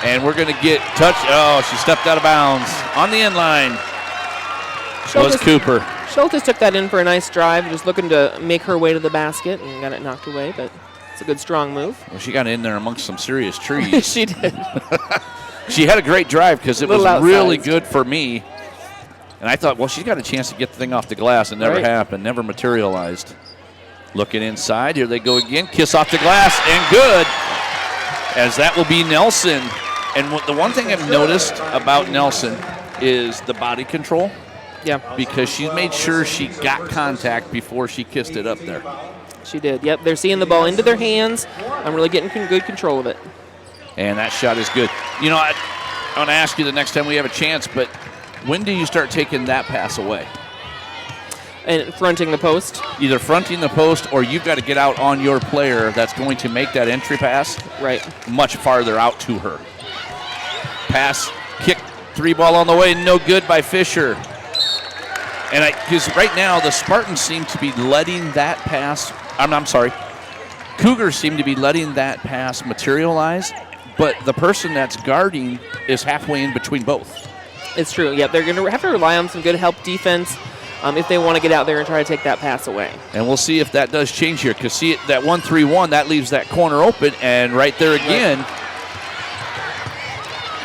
And we're going to get touched. Oh, she stepped out of bounds. On the end line was Cooper. Schultes took that in for a nice drive, just looking to make her way to the basket and got it knocked away, but it's a good, strong move. Well, she got in there amongst some serious trees. She did. She had a great drive because it was outsized. Really good for me. And I thought, well, she's got a chance to get the thing off the glass. It never happened, never materialized. Looking inside, here they go again. Kiss off the glass, and good. As that will be Nelson. And the one thing I've noticed about Nelson is the body control. Yeah. Because she made sure she got contact before she kissed it up there. She did. Yep, they're seeing the ball into their hands. I'm really getting good control of it. And that shot is good. I want to ask you the next time we have a chance, but when do you start taking that pass away? And fronting the post? Either fronting the post or you've got to get out on your player that's going to make that entry pass much farther out to her. Pass, kick, 3 ball on the way, no good by Fisher. And because right now the Spartans seem to be letting that pass, I'm sorry, Cougars seem to be letting that pass materialize, but the person that's guarding is halfway in between both. It's true. Yeah, they're going to have to rely on some good help defense. if they want to get out there and try to take that pass away. And we'll see if that does change here, because see that 1-3-1, that leaves that corner open, and right there again.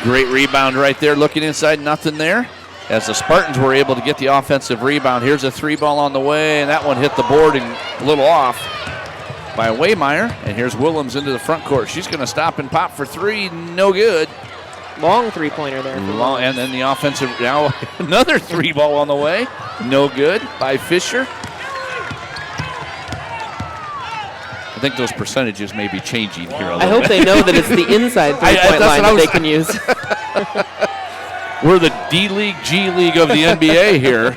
Great rebound right there, looking inside, nothing there. As the Spartans were able to get the offensive rebound. Here's a 3-ball on the way, and that one hit the board and a little off by Waymeyer. And here's Willems into the front court. She's going to stop and pop for 3, no good. Long three-pointer there. Long, and then the offensive, now another 3-ball on the way. No good by Fisher. I think those percentages may be changing here a little bit. I hope they know that it's the inside three-point line that they can use. We're the D-League, G-League of the NBA here.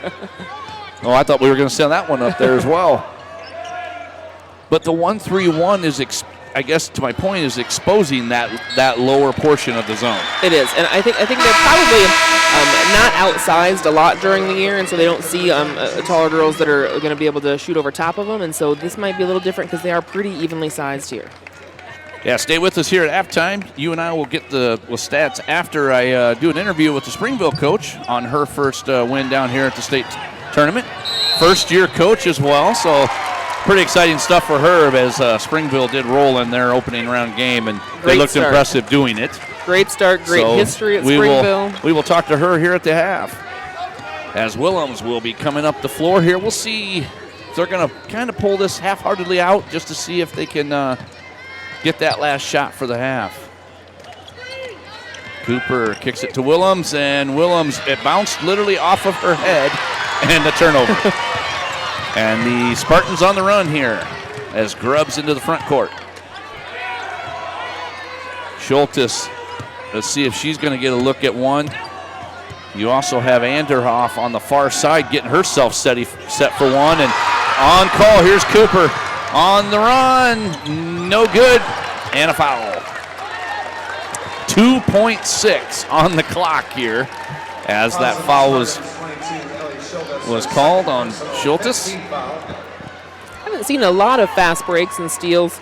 Oh, I thought we were going to send that one up there as well. But the 1-3-1 is, I guess to my point, is exposing that lower portion of the zone. It is, and I think they're probably not outsized a lot during the year, and so they don't see taller girls that are going to be able to shoot over top of them, and so this might be a little different because they are pretty evenly sized here. Yeah, stay with us here at halftime. You and I will get the stats after I do an interview with the Springville coach on her first win down here at the state tournament. First-year coach as well, so pretty exciting stuff for her as Springville did roll in their opening round game, and they looked impressive doing it. Great start, great history at Springville. We will talk to her here at the half. As Willems will be coming up the floor here. We'll see if they're going to kind of pull this half-heartedly out just to see if they can get that last shot for the half. Cooper kicks it to Willems, and Willems, it bounced literally off of her head, and the turnover. And the Spartans on the run here as Grubbs into the front court. Schultes, let's see if she's going to get a look at one. You also have Anderhoff on the far side getting herself set for one, and on call, here's Cooper. On the run, no good, and a foul. 2.6 on the clock here as that foul was called on Schultes. I haven't seen a lot of fast breaks and steals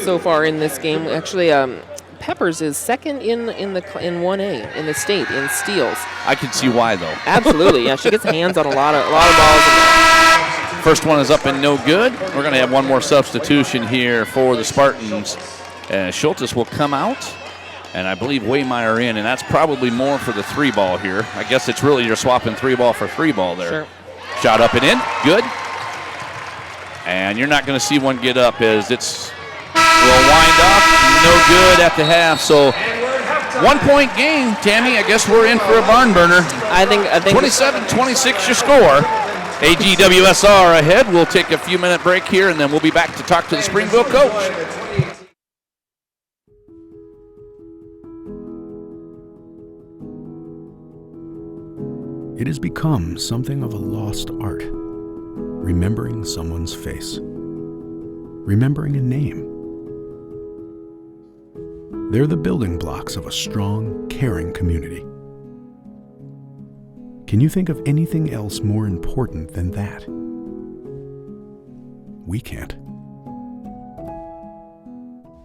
so far in this game. Actually, Peppers is second in 1A in the state in steals. I can see why though. Absolutely, yeah. She gets hands on a lot of balls. First one is up and no good. We're going to have one more substitution here for the Spartans. Schultes will come out, and I believe Waymeyer in, and that's probably more for the 3-ball here. I guess it's really you're swapping 3-ball for 3-ball there. Sure. Shot up and in, good. And you're not going to see one get up as it's will wind up, no good at the half. So 1-point game, Tammy. I guess we're in for a barn burner. I think 27-26 your score. AGWSR ahead. We'll take a few-minute break here, and then we'll be back to talk to the Springville coach. It has become something of a lost art. Remembering someone's face. Remembering a name. They're the building blocks of a strong, caring community. Can you think of anything else more important than that? We can't.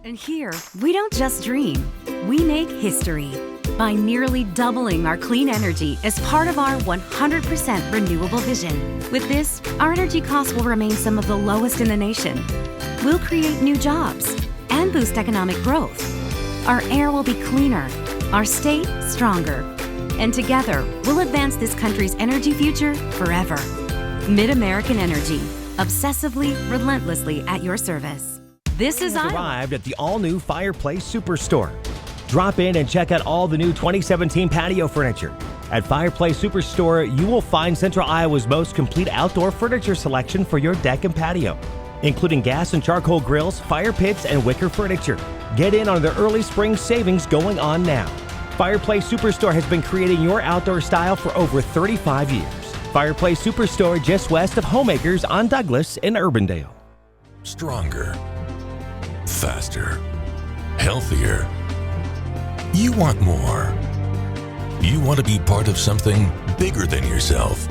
And here, we don't just dream, we make history by nearly doubling our clean energy as part of our 100% renewable vision. With this, our energy costs will remain some of the lowest in the nation. We'll create new jobs and boost economic growth. Our air will be cleaner, our state stronger. And together, we'll advance this country's energy future forever. Mid-American Energy, obsessively, relentlessly at your service. This is arrived at the all-new Fireplace Superstore. Drop in and check out all the new 2017 patio furniture. At Fireplace Superstore, you will find Central Iowa's most complete outdoor furniture selection for your deck and patio, including gas and charcoal grills, fire pits, and wicker furniture. Get in on the early spring savings going on now. Fireplace Superstore has been creating your outdoor style for over 35 years. Fireplace Superstore just west of Homemakers on Douglas in Urbandale. Stronger, faster, healthier. You want more. You want to be part of something bigger than yourself.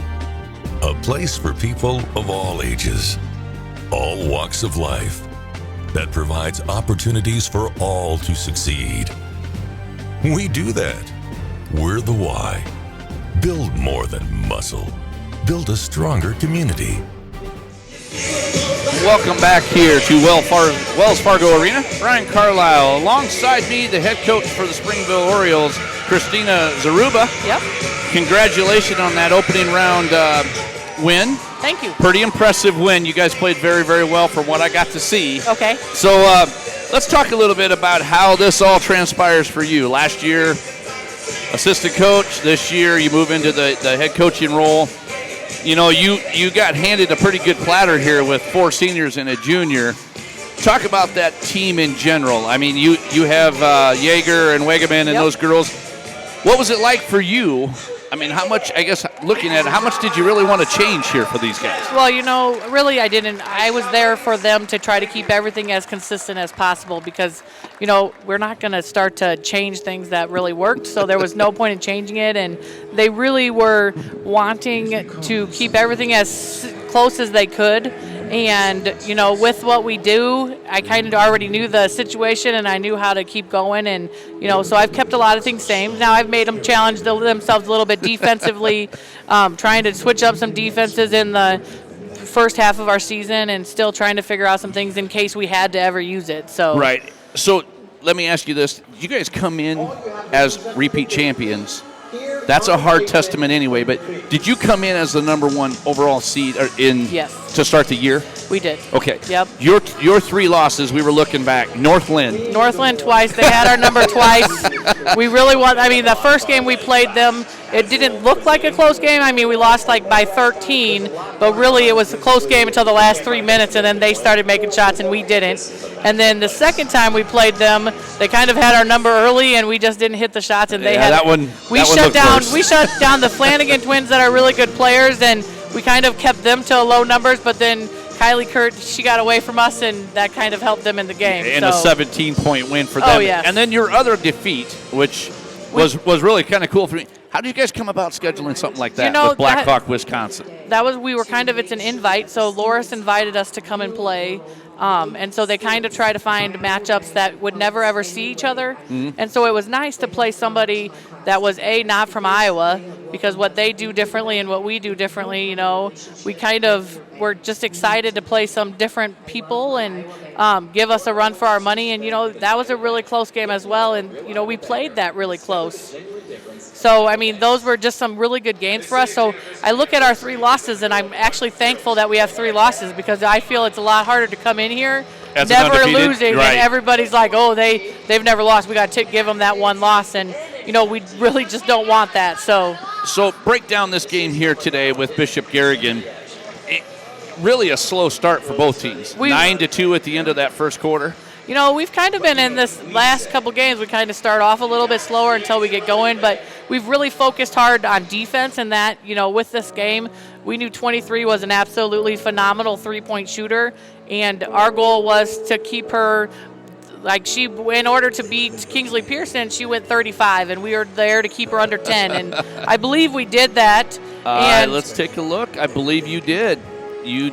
A place for people of all ages, all walks of life, that provides opportunities for all to succeed. We do that. We're the why. Build more than muscle. build a stronger community. Welcome back here to Wells Fargo Arena. Brian Carlisle, alongside me, the head coach for the Springville Orioles, Christina Zaruba. Yep. Congratulations on that opening round win. Thank you. Pretty impressive win. You guys played very, very well from what I got to see. Okay. So let's talk a little bit about how this all transpires for you. Last year, assistant coach. This year, you move into the head coaching role. You know, you got handed a pretty good platter here with 4 seniors and a junior. Talk about that team in general. I mean, you have Yeager and Wegeman and those girls. What was it like for you? I mean, how much, I guess, looking at it, how much did you really want to change here for these guys? Well, you know, really I didn't. I was there for them to try to keep everything as consistent as possible because, you know, we're not going to start to change things that really worked, so there was no point in changing it, and they really were wanting to keep everything as close as they could. And, you know, with what we do, I kind of already knew the situation and I knew how to keep going. And, you know, so I've kept a lot of things same. Now I've made them challenge themselves a little bit defensively, trying to switch up some defenses in the first half of our season and still trying to figure out some things in case we had to ever use it. So right. So let me ask you this. You guys come in as repeat champions. That's a hard testament anyway, but did you come in as the #1 overall seed to start the year? We did. Okay. Yep. Your 3 losses, we were looking back. Northland twice. They had our number twice. We really the first game we played them, it didn't look like a close game. I mean, we lost like by 13, but really it was a close game until the last 3 minutes, and then they started making shots and we didn't. And then the second time we played them, they kind of had our number early and we just didn't hit the shots, and they had that one. We shut down the Flanagan twins that are really good players, and we kind of kept them to low numbers, but then Kylie Kurt, she got away from us, and that kind of helped them in the game. And a 17-point win for them. Oh, yes. And then your other defeat, which was really kind of cool for me. How did you guys come about scheduling something like that with Blackhawk, Wisconsin? It's an invite, so Loris invited us to come and play. And so they kind of try to find matchups that would never, ever see each other. Mm-hmm. And so it was nice to play somebody that was, not from Iowa, because what they do differently and what we do differently, you know, we kind of were just excited to play some different people and give us a run for our money. And, you know, that was a really close game as well. And, you know, we played that really close. So, I mean, those were just some really good games for us. So I look at our 3 losses, and I'm actually thankful that we have 3 losses because I feel it's a lot harder to come in here as never losing. Right. And everybody's like, oh, they've never lost. We got to give them that 1 loss. And, you know, we really just don't want that. So break down this game here today with Bishop Garrigan. Really a slow start for both teams. 9-2 at the end of that first quarter. You know, we've kind of been in this last couple games. We kind of start off a little bit slower until we get going, but we've really focused hard on defense, and that, you know, with this game, we knew 23 was an absolutely phenomenal 3-point shooter, and our goal was to keep her, in order to beat Kingsley Pearson, she went 35, and we were there to keep her under 10, and I believe we did that. Let's take a look. I believe you did. You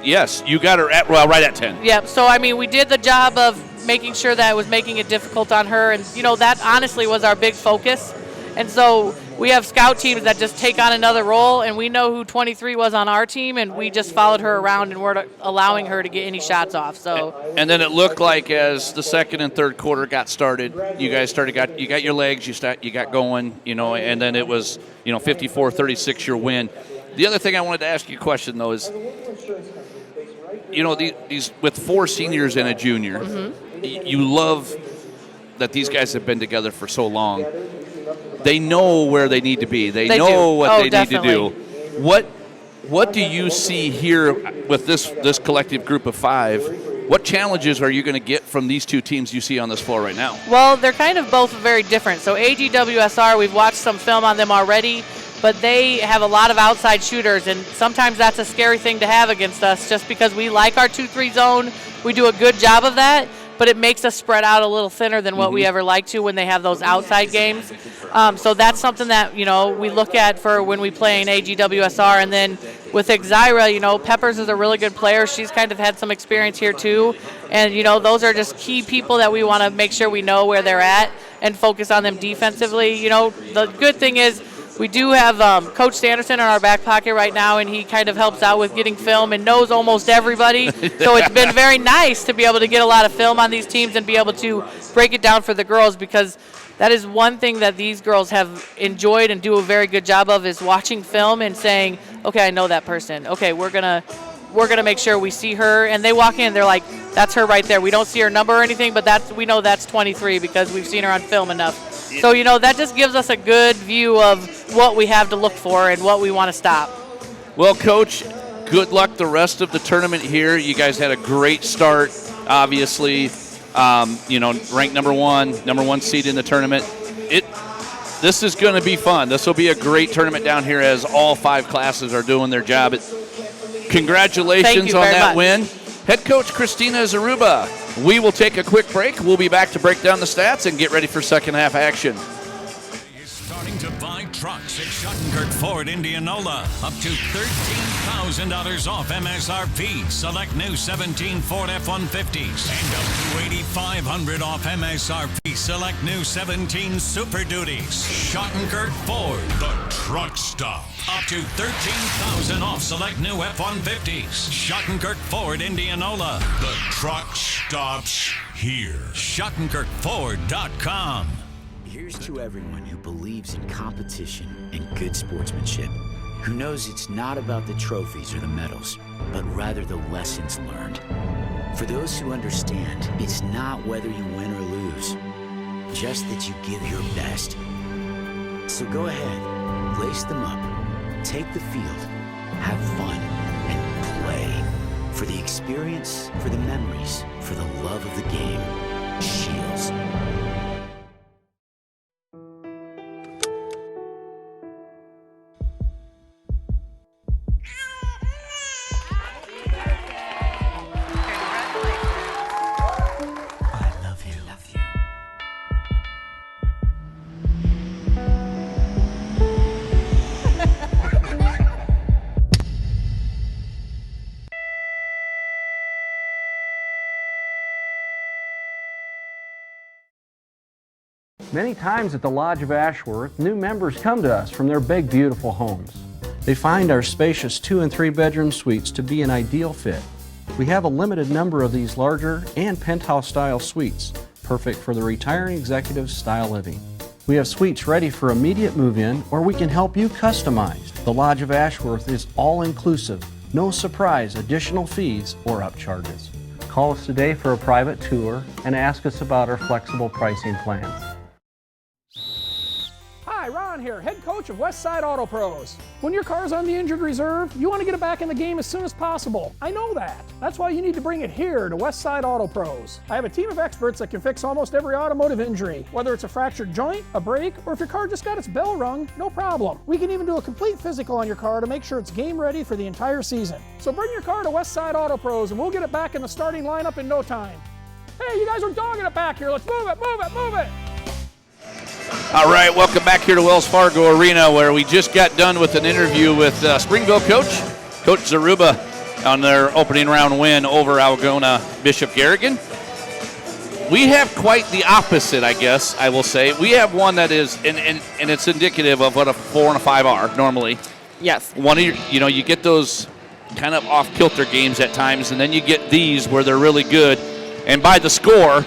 got her right at 10. Yep. So I mean, we did the job of making sure that it was making it difficult on her, and you know that honestly was our big focus. And so we have scout teams that just take on another role, and we know who 23 was on our team, and we just followed her around and weren't allowing her to get any shots off. So. And then it looked like as the second and third quarter got started, you guys you got your legs, you got going, you know, and then it was 54-36 your win. The other thing I wanted to ask you a question, though, is, you know, these with 4 seniors and a junior, you love that these guys have been together for so long. They know where they need to be. They know what they definitely need to do. What do you see here with this collective group of 5? What challenges are you going to get from these 2 teams you see on this floor right now? Well, they're kind of both very different. So AGWSR, we've watched some film on them already, but they have a lot of outside shooters, and sometimes that's a scary thing to have against us just because we like our 2-3 zone. We do a good job of that, but it makes us spread out a little thinner than what we ever like to when they have those outside games. So that's something that, you know, we look at for when we play in AGWSR. And then with Exira, you know, Peppers is a really good player. She's kind of had some experience here too. And, you know, those are just key people that we want to make sure we know where they're at and focus on them defensively. You know, the good thing is We do have Coach Sanderson in our back pocket right now, and he kind of helps out with getting film and knows almost everybody. So it's been very nice to be able to get a lot of film on these teams and be able to break it down for the girls, because that is one thing that these girls have enjoyed and do a very good job of, is watching film and saying, okay, I know that person. Okay, we're gonna make sure we see her. And they walk in, they're like, that's her right there. We don't see her number or anything, but we know that's 23 because we've seen her on film enough. So, that just gives us a good view of what we have to look for and what we want to stop. Well, Coach, good luck the rest of the tournament here. You guys had a great start, obviously. Ranked number one seed in the tournament. This is going to be fun. This will be a great tournament down here as all 5 classes are doing their job. Congratulations on that win. Head coach Christina Zaruba. We will take a quick break. We'll be back to break down the stats and get ready for second half action. Is starting to buy trucks at Schottenkirk Ford Indianola. Up to $13,000 off MSRP. Select new 17 Ford F-150s. And up to $8,500 off MSRP. Select new 17 Super Duties. Schottenkirk Ford, the truck stop. Up to $13,000 off select new F-150s. Schottenkirk Ford Indianola. The truck stops here. SchottenkirkFord.com. Here's to everyone who believes in competition and good sportsmanship, who knows it's not about the trophies or the medals, but rather the lessons learned. For those who understand, it's not whether you win or lose, just that you give your best. So go ahead, lace them up, take the field, have fun, and play. For the experience, for the memories, for the love of the game. Shields. Many times at the Lodge of Ashworth, new members come to us from their big, beautiful homes. They find our spacious 2- and 3-bedroom suites to be an ideal fit. We have a limited number of these larger and penthouse-style suites, perfect for the retiring executive style living. We have suites ready for immediate move-in, or we can help you customize. The Lodge of Ashworth is all-inclusive, no surprise additional fees or upcharges. Call us today for a private tour and ask us about our flexible pricing plans. Hi, Ron here, head coach of Westside Auto Pros. When your car's on the injured reserve, you want to get it back in the game as soon as possible. I know that. That's why you need to bring it here to Westside Auto Pros. I have a team of experts that can fix almost every automotive injury. Whether it's a fractured joint, a brake, or if your car just got its bell rung, no problem. We can even do a complete physical on your car to make sure it's game ready for the entire season. So bring your car to Westside Auto Pros and we'll get it back in the starting lineup in no time. Hey, you guys are dogging it back here. Let's move it, move it, move it. All right, welcome back here to Wells Fargo Arena, where we just got done with an interview with Springville Coach Zaruba, on their opening round win over Algona Bishop Garrigan. We have quite the opposite, I guess I will say. We have one that is, and it's indicative of what a 4 and a 5 are normally. Yes. One of your, you get those kind of off-kilter games at times, and then you get these where they're really good. And by the score,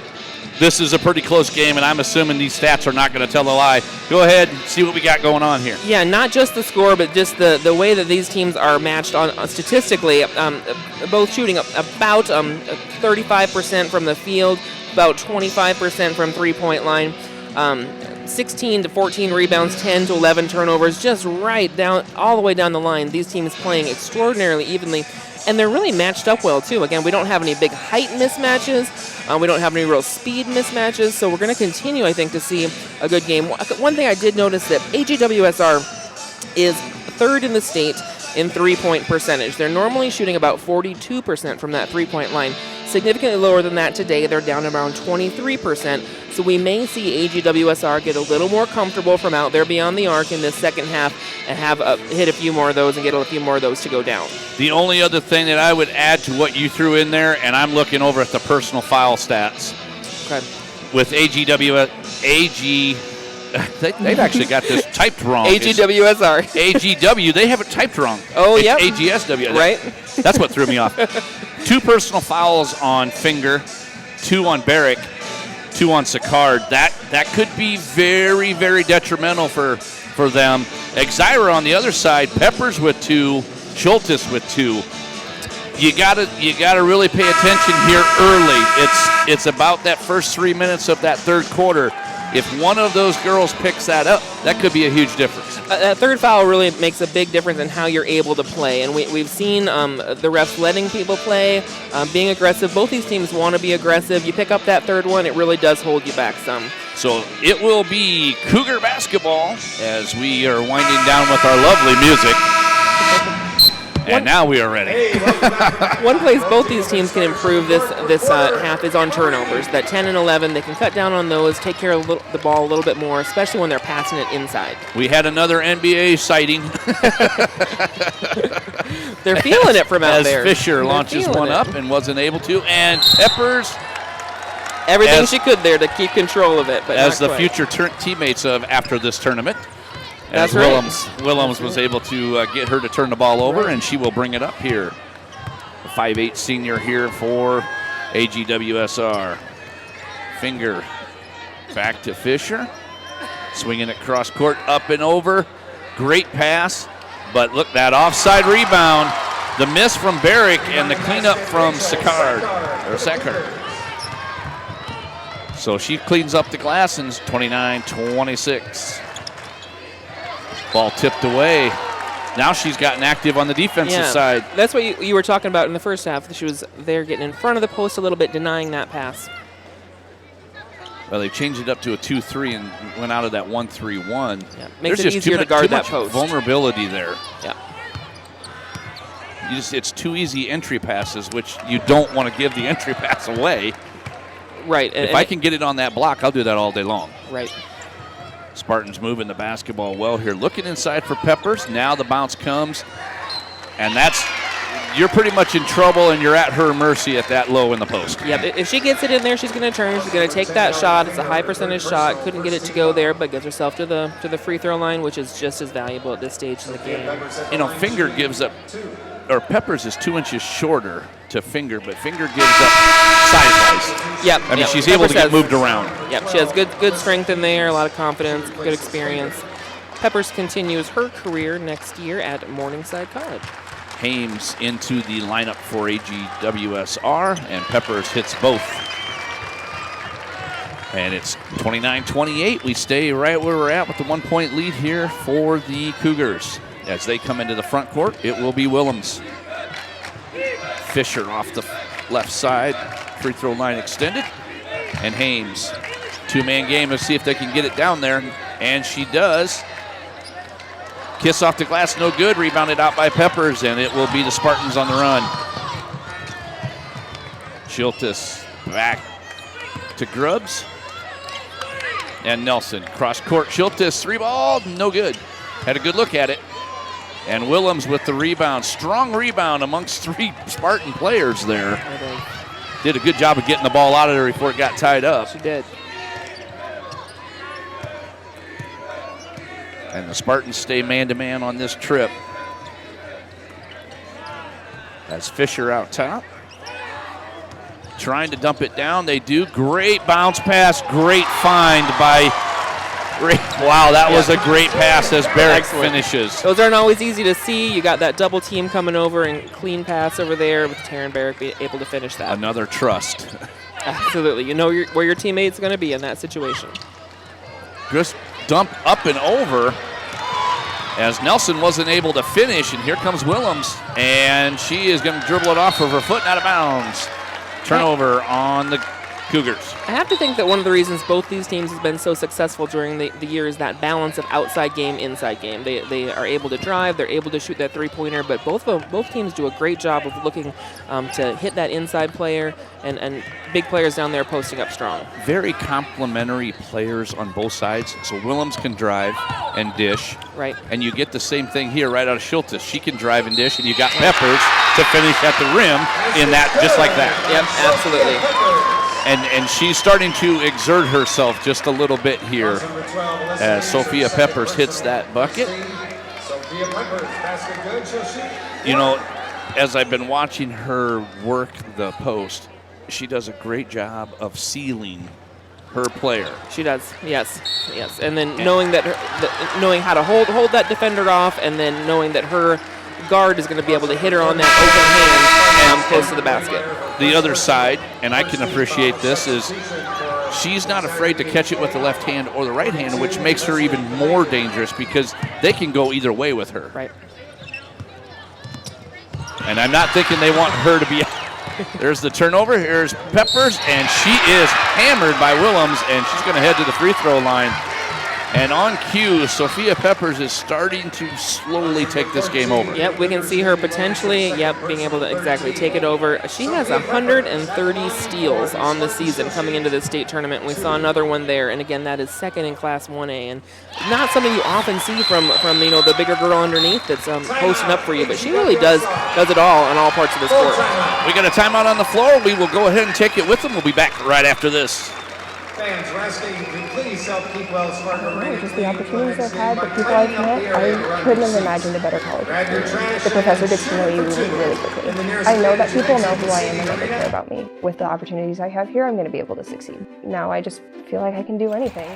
this is a pretty close game, and I'm assuming these stats are not going to tell a lie. Go ahead and see what we got going on here. Yeah, not just the score, but just the way that these teams are matched on statistically. Both shooting about 35% from the field, about 25% from three-point line, 16 to 14 rebounds, 10 to 11 turnovers, just right down, all the way down the line. These teams playing extraordinarily evenly, and they're really matched up well, too. Again, we don't have any big height mismatches. We don't have any real speed mismatches, so we're going to continue, I think, to see a good game. One thing I did notice that AGWSR is third in the state in three-point percentage. They're normally shooting about 42% from that three-point line. Significantly lower than that today. They're down around 23%. So we may see AGWSR get a little more comfortable from out there beyond the arc in this second half and have hit a few more of those and get a few more of those to go down. The only other thing that I would add to what you threw in there, and I'm looking over at the personal foul stats. Okay. With They've actually got this typed wrong. AGWSR. AGW. They have it typed wrong. Oh, yeah. AGSW. Right. That's what threw me off. 2 personal fouls on Finger, 2 on Barrick, 2 on Sicard. That could be very, very detrimental for them. Exira on the other side, Peppers with 2, Schultes with 2. You gotta really pay attention here early. It's about that first 3 minutes of that third quarter. If one of those girls picks that up, that could be a huge difference. That third foul really makes a big difference in how you're able to play. And we've seen the refs letting people play, being aggressive. Both these teams want to be aggressive. You pick up that third one, it really does hold you back some. So it will be Cougar basketball as we are winding down with our lovely music. And now we are ready. One place both these teams can improve this half is on turnovers. That 10 and 11, they can cut down on those, take care of the ball a little bit more, especially when they're passing it inside. We had another NBA sighting. They're feeling it from out there. As Fisher launches one up and wasn't able to, and Peppers. Everything she could there to keep control of it, but as not the quite. future teammates of after this tournament. That's as Willems was able to get her to turn the ball over, and she will bring it up here. The 5'8" senior here for AGWSR. Finger back to Fisher. Swinging it cross court, up and over. Great pass, but look, that offside rebound. The miss from Barrick and the cleanup from Sicard. So she cleans up the glass and 29-26. Ball tipped away. Now she's gotten active on the defensive side. That's what you were talking about in the first half. She was there getting in front of the post a little bit, denying that pass. Well, they changed it up to a 2-3 and went out of that 1-3-1. Yeah, makes it easier to guard that post. Vulnerability there. Yeah. It's too easy entry passes, which you don't want to give the entry pass away. Right. If I can get it on that block, I'll do that all day long. Right. Spartans moving the basketball well here. Looking inside for Peppers. Now the bounce comes. And you're pretty much in trouble, and you're at her mercy at that low in the post. Yeah, if she gets it in there, she's going to turn. She's going to take that shot. It's a high percentage shot. Couldn't get it to go there, but gets herself to the free throw line, which is just as valuable at this stage in the game. Finger gives up, or Peppers is 2 inches shorter to Finger, but Finger gives up size-wise. Yep. I mean, she's able to get moved around. Yep, she has good strength in there, a lot of confidence, good experience. Peppers continues her career next year at Morningside College. Hames into the lineup for AGWSR, and Peppers hits both. And it's 29-28. We stay right where we're at with the 1-point lead here for the Cougars. As they come into the front court, it will be Willems. Fisher off the left side, free throw line extended. And Hames, 2-man game. Let's see if they can get it down there. And she does. Kiss off the glass, no good. Rebounded out by Peppers, and it will be the Spartans on the run. Schultes back to Grubbs. And Nelson, cross court. Schultes, 3-ball, no good. Had a good look at it. And Willems with the rebound. Strong rebound amongst 3 Spartan players there. Did a good job of getting the ball out of there before it got tied up. She did. And the Spartans stay man-to-man on this trip. That's Fisher out top. Trying to dump it down. They do. Great bounce pass. Great find by... Wow, that was a great pass as Barrick finishes. Those aren't always easy to see. You got that double team coming over and clean pass over there with Taryn Barrick being able to finish that. Another trust. Absolutely. You know where your teammate's going to be in that situation. Just dump up and over as Nelson wasn't able to finish, and here comes Willems, and she is going to dribble it off of her foot and out of bounds. Turnover on the Cougars. I have to think that one of the reasons both these teams have been so successful during the year is that balance of outside game, inside game. They are able to drive, they're able to shoot that three-pointer, but both teams do a great job of looking to hit that inside player and big players down there posting up strong. Very complementary players on both sides. So Willems can drive and dish. Right. And you get the same thing here right out of Schultes. She can drive and dish, and you got Peppers to finish at the rim in that, just like that. Yep, absolutely. And she's starting to exert herself just a little bit here as Sophia Peppers hits that bucket. You know, as I've been watching her work the post, she does a great job of sealing her player. She does, yes. And then knowing knowing how to hold that defender off, and then knowing that her guard is going to be able to hit her on that open hand close to the basket. The other side, and I can appreciate this, is she's not afraid to catch it with the left hand or the right hand, which makes her even more dangerous because they can go either way with her. Right. And I'm not thinking they want her to be. There's the turnover. Here's Peppers, and she is hammered by Willems, and she's going to head to the free throw line. And on cue, Sophia Peppers is starting to slowly take this game over. Yep, we can see her potentially, being able to exactly take it over. She has 130 steals on the season coming into this state tournament. We saw another one there, and again, that is second in Class 1A, and not something you often see from the bigger girl underneath that's posting up for you, but she really does it all in all parts of this court. We got a timeout on the floor. We will go ahead and take it with them. We'll be back right after this. Fans, we're asking you to please help keep Wellsburg. Just the opportunities I've had, the people I've met, I couldn't have imagined a better college experience. The professor gets to know you really quickly. I know that people know who I am and that they care about me. With the opportunities I have here, I'm going to be able to succeed. Now I just feel like I can do anything.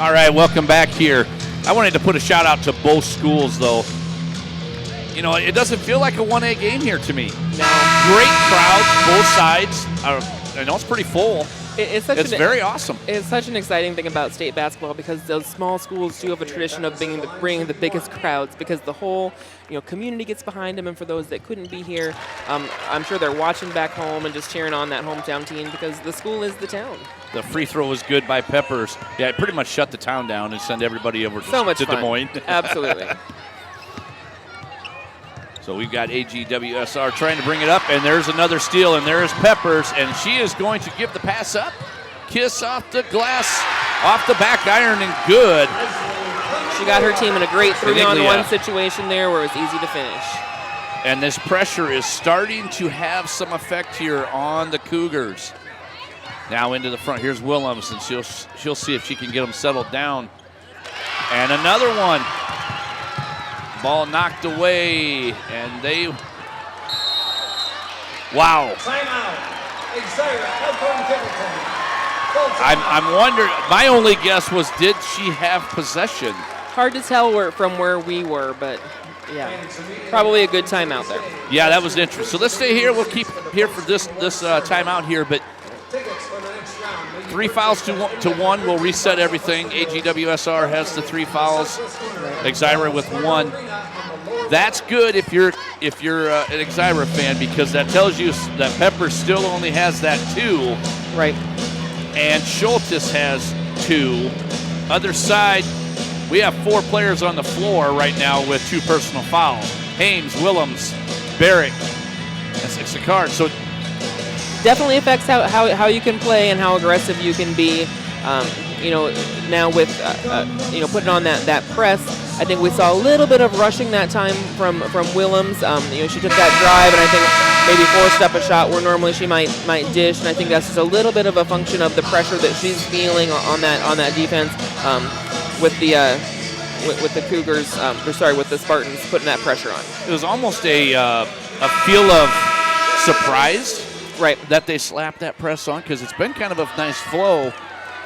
All right, welcome back here. I wanted to put a shout out to both schools, though. You know, it doesn't feel like a 1A game here to me. No. Great crowds, both sides. I know it's pretty full. It's very awesome. It's such an exciting thing about state basketball because those small schools do have a tradition of bringing the biggest crowds because the whole community gets behind them, and for those that couldn't be here, I'm sure they're watching back home and just cheering on that hometown team because the school is the town. The free throw was good by Peppers. Yeah, it pretty much shut the town down and send everybody over to Des Moines. Absolutely. So we've got AGWSR trying to bring it up, and there's another steal, and there's Peppers, and she is going to give the pass up. Kiss off the glass, off the back iron, and good. She got her team in a great 3-on-1 situation there where it was easy to finish. And this pressure is starting to have some effect here on the Cougars. Now into the front. Here's Willems, and she'll see if she can get them settled down. And another one. Ball knocked away, and they. Wow. Timeout. Exira, I'm wondering. My only guess was, did she have possession? Hard to tell from where we were, but yeah, probably a good timeout there. Yeah, that was interesting. So let's stay here. We'll keep here for this timeout here, but 3 fouls to one will reset everything. AGWSR has the 3 fouls. Exira with 1. That's good if you're an Exira fan because that tells you that Pepper still only has that 2. Right. And Schultes has 2. Other side, we have 4 players on the floor right now with 2 personal fouls. Hames, Willems, Barrick, that's Sakar. So definitely affects how you can play and how aggressive you can be. Now with putting on that press, I think we saw a little bit of rushing that time from Willems. She took that drive and I think maybe forced up a shot where normally she might dish, and I think that's just a little bit of a function of the pressure that she's feeling on that defense with the Cougars. With the Spartans putting that pressure on. It was almost a feel of surprise. Right. That they slapped that press on because it's been kind of a nice flow.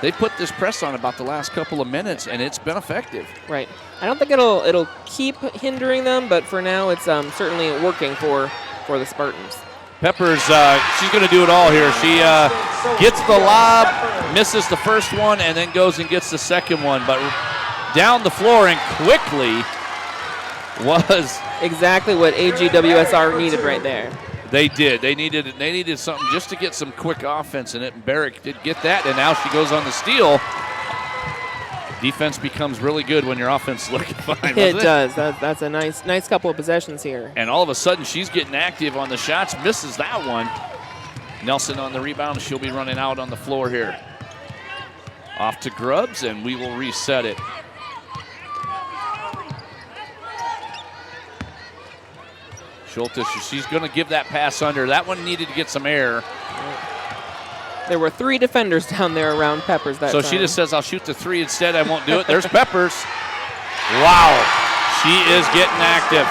They put this press on about the last couple of minutes, and it's been effective. Right. I don't think it'll keep hindering them, but for now it's certainly working for the Spartans. Peppers, she's going to do it all here. She gets the lob, misses the first one, and then goes and gets the second one. But down the floor and quickly was Exactly what AGWSR needed right there. They did. They needed something just to get some quick offense in it, and Barrick did get that, and now she goes on the steal. Defense becomes really good when your offense is looking fine. It does. That's a nice couple of possessions here. And all of a sudden, she's getting active on the shots, misses that one. Nelson on the rebound. She'll be running out on the floor here. Off to Grubbs, and we will reset it. Schultes, she's going to give that pass under. That one needed to get some air. There were 3 defenders down there around Peppers that time. So she just says, I'll shoot the 3 instead. I won't do it. There's Peppers. Wow. She is getting active.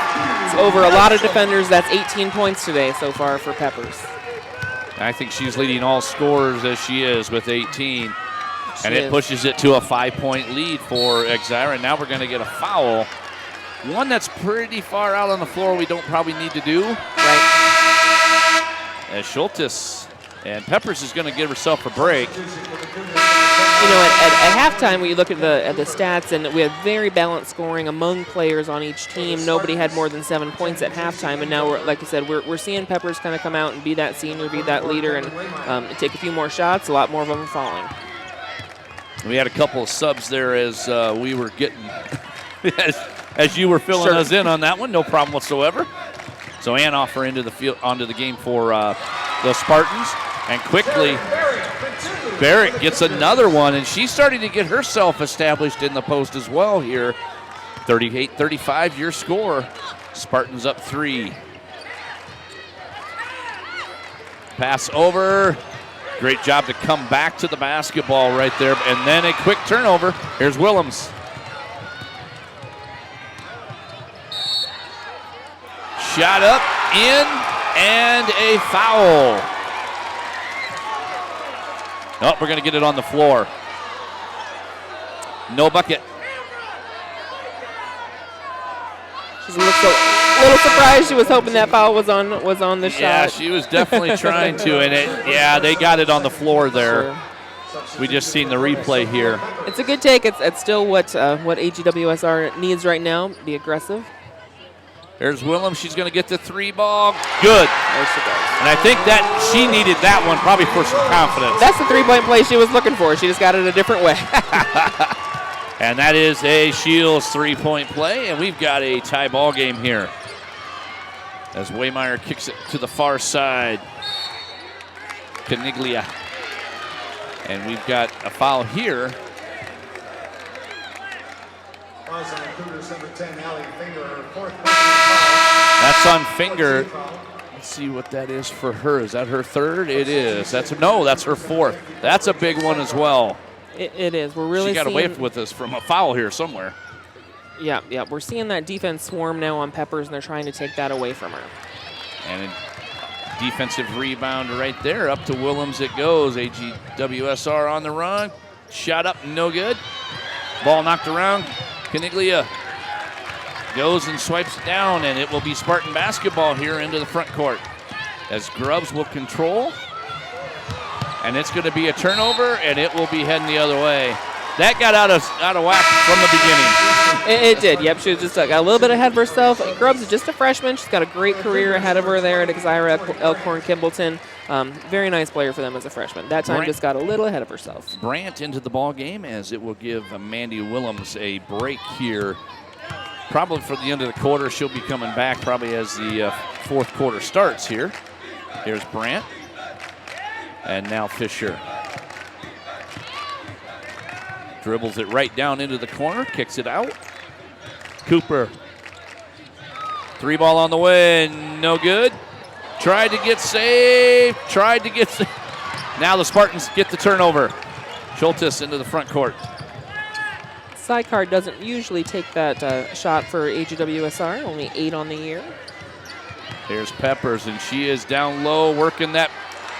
It's over a lot of defenders. That's 18 points today so far for Peppers. I think she's leading all scorers as she is with 18. And it pushes it to a 5-point lead for Exira. Now we're going to get a foul. One that's pretty far out on the floor we don't probably need to do. Right. As Schultes and Peppers is going to give herself a break. You know, at halftime, when you look at the stats, and we have very balanced scoring among players on each team. Nobody had more than 7 points at halftime, and now, like I said, we're seeing Peppers kind of come out and be that senior, be that leader, and take a few more shots. A lot more of them are falling. We had a couple of subs there as we were getting, as you were filling us in on that one. No problem whatsoever. So Anoffer into the field, onto the game for the Spartans, and quickly Barrett gets another one, and she's starting to get herself established in the post as well here. 38-35 your score. Spartans up 3. Pass over. Great job to come back to the basketball right there, and then a quick turnover. Here's Willems. Shot up, in, and a foul. Oh, we're going to get it on the floor. No bucket. She's a little surprised. She was hoping that foul was on the shot. Yeah, she was definitely trying to, and they got it on the floor there. Sure. We just seen the replay here. It's a good take. It's still what AGWSR needs right now. Be aggressive. There's Willems. She's going to get the 3 ball. Good. And I think that she needed that one probably for some confidence. That's the 3-point play she was looking for. She just got it a different way. And that is a Shields 3-point play, and we've got a tie ball game here. As Waymeyer kicks it to the far side. Caniglia. And we've got a foul here. That's on Finger. Let's see what that is for her. Is that her 3rd? It is. That's her 4th. That's a big one as well. It is. We're really. She got away with us from a foul here somewhere. Yeah. We're seeing that defense swarm now on Peppers, and they're trying to take that away from her. And a defensive rebound right there. Up to Willems it goes. AGWSR on the run. Shot up, no good. Ball knocked around. Caniglia goes and swipes it down, and it will be Spartan basketball here into the front court as Grubbs will control. And it's going to be a turnover, and it will be heading the other way. That got out of whack from the beginning. It did. Yep, she was just got a little bit ahead of herself. Grubbs is just a freshman. She's got a great career ahead of her there at Exira, Elkhorn, Kimballton. Very nice player for them as a freshman. That time just got a little ahead of herself. Brandt into the ball game as it will give Mandy Willems a break here. Probably for the end of the quarter. She'll be coming back probably as the 4th quarter starts here. Here's Brandt. And now Fisher. Dribbles it right down into the corner, kicks it out. Cooper. 3 ball on the way, no good. Tried to get saved, Now the Spartans get the turnover. Schultes into the front court. Sidecar doesn't usually take that shot for AGWSR, only 8 on the year. Here's Peppers, and she is down low working that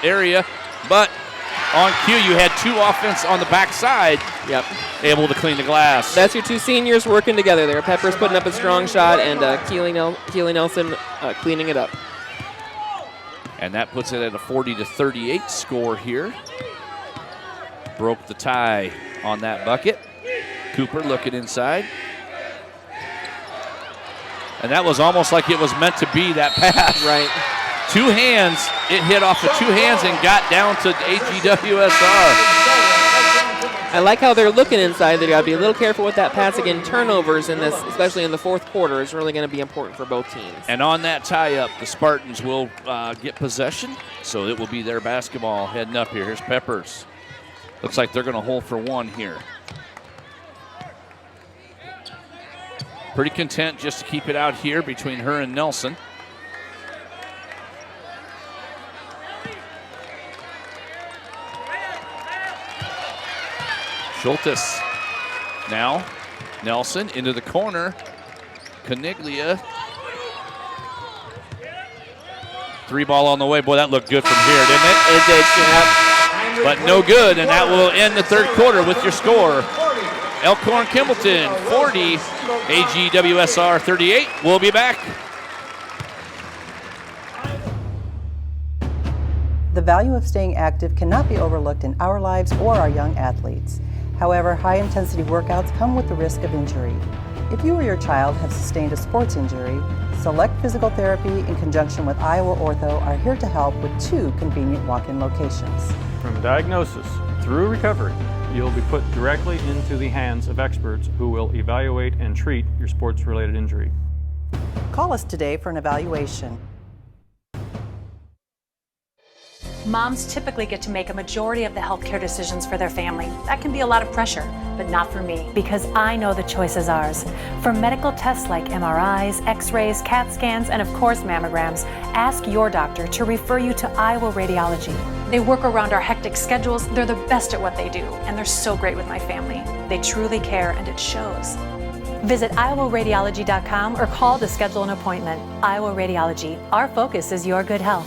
area, but on cue, you had 2 offense on the backside. Yep. Able to clean the glass. That's your 2 seniors working together there. Peppers putting up a strong shot, and Keely Nelson cleaning it up. And that puts it at a 40-38 score here. Broke the tie on that bucket. Cooper looking inside. And that was almost like it was meant to be, that pass. Right. Two hands. It hit off of two hands and got down to AGWSR. I like how they're looking inside. They got to be a little careful with that pass. Again, turnovers in this, especially in the fourth quarter, is really going to be important for both teams. And on that tie-up, the Spartans will get possession, so it will be their basketball heading up here. Here's Peppers. Looks like they're going to hold for one here. Pretty content just to keep it out here between her and Nelson. Schultes. Now, Nelson into the corner. Caniglia. Three ball on the way. Boy, that looked good from here, didn't it? It did, yeah. But no good, and that will end the third quarter with your score. Elkhorn Kimballton 40, AGWSR 38. We'll be back. The value of staying active cannot be overlooked in our lives or our young athletes. However, high-intensity workouts come with the risk of injury. If you or your child have sustained a sports injury, Select Physical Therapy in conjunction with Iowa Ortho are here to help with 2 convenient walk-in locations. From diagnosis through recovery, you'll be put directly into the hands of experts who will evaluate and treat your sports-related injury. Call us today for an evaluation. Moms typically get to make a majority of the healthcare decisions for their family. That can be a lot of pressure, but not for me. Because I know the choice is ours. For medical tests like MRIs, X-rays, CAT scans, and of course mammograms, ask your doctor to refer you to Iowa Radiology. They work around our hectic schedules, they're the best at what they do, and they're so great with my family. They truly care, and it shows. Visit iowaradiology.com or call to schedule an appointment. Iowa Radiology. Our focus is your good health.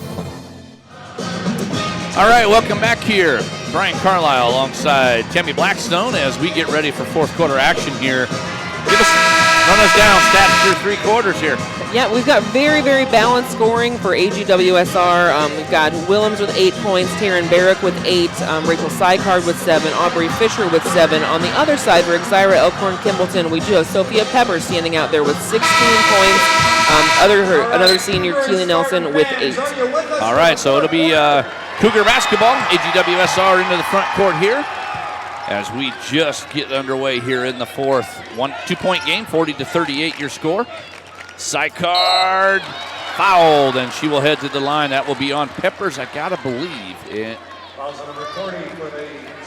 All right, welcome back here. Brian Carlisle alongside Tammy Blackstone as we get ready for fourth quarter action here. Run us down, stats through three quarters here. Yeah, we've got very, very balanced scoring for AGWSR. We've got Willems with 8 points, Taryn Barrick with 8, Rachel Sykard with 7, Aubrey Fisher with 7. On the other side for Exira Elkhorn Kimballton, we do have Sophia Pepper standing out there with 16 points. Another senior, Keely Nelson, with 8. All right, so it'll be Cougar basketball, AGWSR into the front court here as we just get underway here in the fourth. 2-point game, 40-38 your score. Sykard fouled, and she will head to the line. That will be on Peppers, I gotta believe.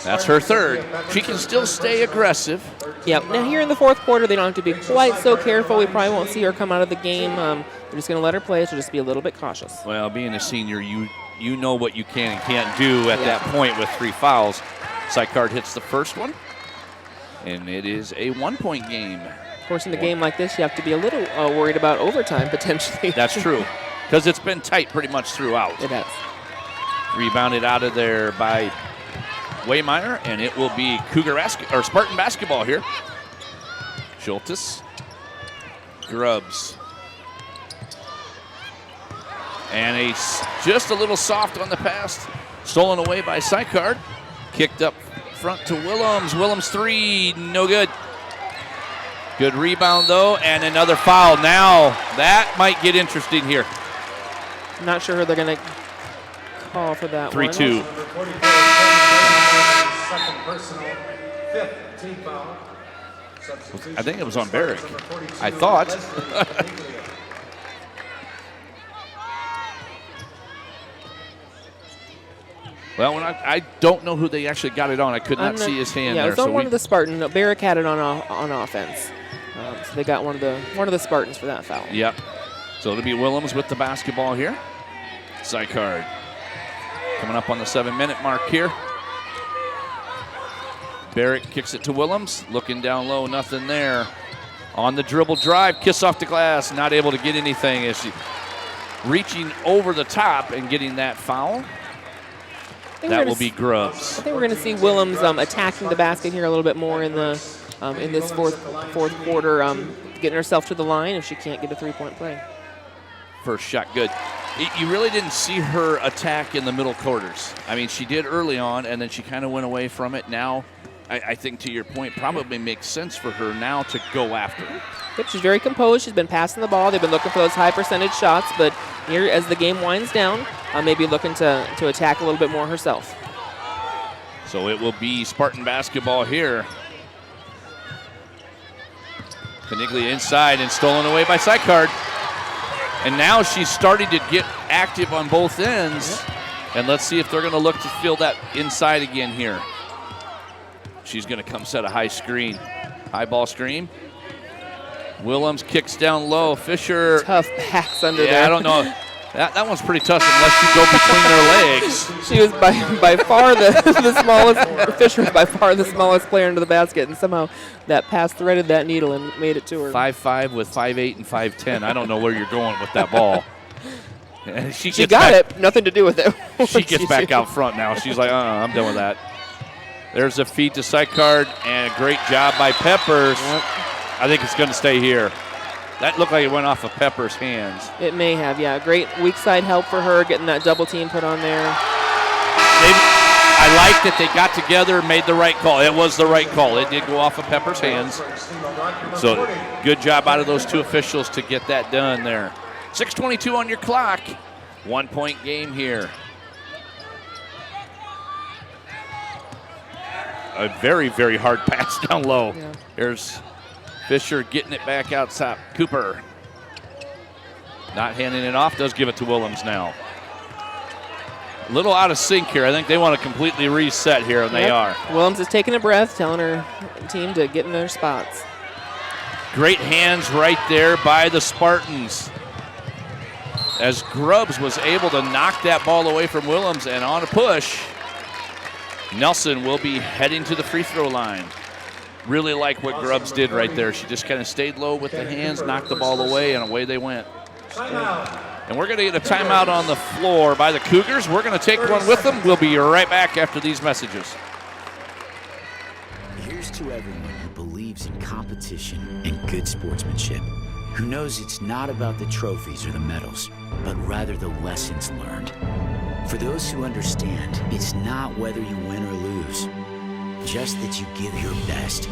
That's her third. She can still stay aggressive. Yep. Now here in the fourth quarter, they don't have to be quite so careful. We probably won't see her come out of the game. They're just going to let her play, so just be a little bit cautious. Well, being a senior, you know what you can and can't do at that point with 3 fouls. Sykard hits the first one, and it is a 1-point game. Of course, in a game like this, you have to be a little worried about overtime, potentially. That's true, because it's been tight pretty much throughout. It has. Rebounded out of there by Waymeyer, and it will be Spartan basketball here. Schultes, Grubbs, and just a little soft on the pass, stolen away by Sykard. Kicked up front to Willems. Willems 3, no good. Good rebound though, and another foul. Now that might get interesting here. I'm not sure who they're going to call for that 3-2. I think it was on Barrick. I thought. Well, I don't know who they actually got it on. I could not see his hand there. Yeah, it was on one of the Spartans. No, Barrick had it on offense. So they got one of the Spartans for that foul. Yep. So it'll be Willems with the basketball here. Sykard coming up on the 7-minute mark here. Barrick kicks it to Willems, looking down low, nothing there. On the dribble drive, kiss off the glass, not able to get anything as she reaching over the top and getting that foul. That will be Grubbs. I think we're going to see Willems attacking the basket here a little bit more in this fourth quarter, getting herself to the line if she can't get a 3-point play. First shot good. You really didn't see her attack in the middle quarters. I mean, she did early on, and then she kind of went away from it. Now I think to your point, probably makes sense for her now to go after it. Yep, she's very composed. She's been passing the ball. They've been looking for those high percentage shots, but here as the game winds down, maybe looking to attack a little bit more herself. So it will be Spartan basketball here. Caniglia inside and stolen away by Sykard. And now she's starting to get active on both ends. Yep. And let's see if they're going to look to fill that inside again here. She's going to come set a high screen. High ball screen. Willems kicks down low. Fisher. Tough backs under there. Yeah, I don't know. That one's pretty tough unless you go between their legs. She was by far the smallest. Fisher was by far the smallest player into the basket, and somehow that pass threaded that needle and made it to her. 5'5" with 5'8" and 5'10". I don't know where you're going with that ball. She got it. Nothing to do with it. She gets back out front now. She's like, I'm done with that. There's a feed to Sykard, and a great job by Peppers. Yep. I think it's going to stay here. That looked like it went off of Pepper's hands. It may have, yeah. Great weak side help for her, getting that double team put on there. I like that they got together, made the right call. It was the right call. It did go off of Pepper's hands. So good job out of those two officials to get that done there. 6:22 on your clock. 1 point game here. A very, very hard pass down low. Yeah. There's Fisher getting it back outside. Cooper not handing it off. Does give it to Willems now. A little out of sync here. I think they want to completely reset here, and they are. Willems is taking a breath, telling her team to get in their spots. Great hands right there by the Spartans. As Grubbs was able to knock that ball away from Willems, and on a push, Nelson will be heading to the free throw line. Really like what Grubbs did right there. She just kind of stayed low with the hands, knocked the ball away, and away they went. And we're going to get a timeout on the floor by the Cougars. We're going to take one with them. We'll be right back after these messages. Here's to everyone who believes in competition and good sportsmanship, who knows it's not about the trophies or the medals, but rather the lessons learned. For those who understand, it's not whether you win or lose, just that you give your best.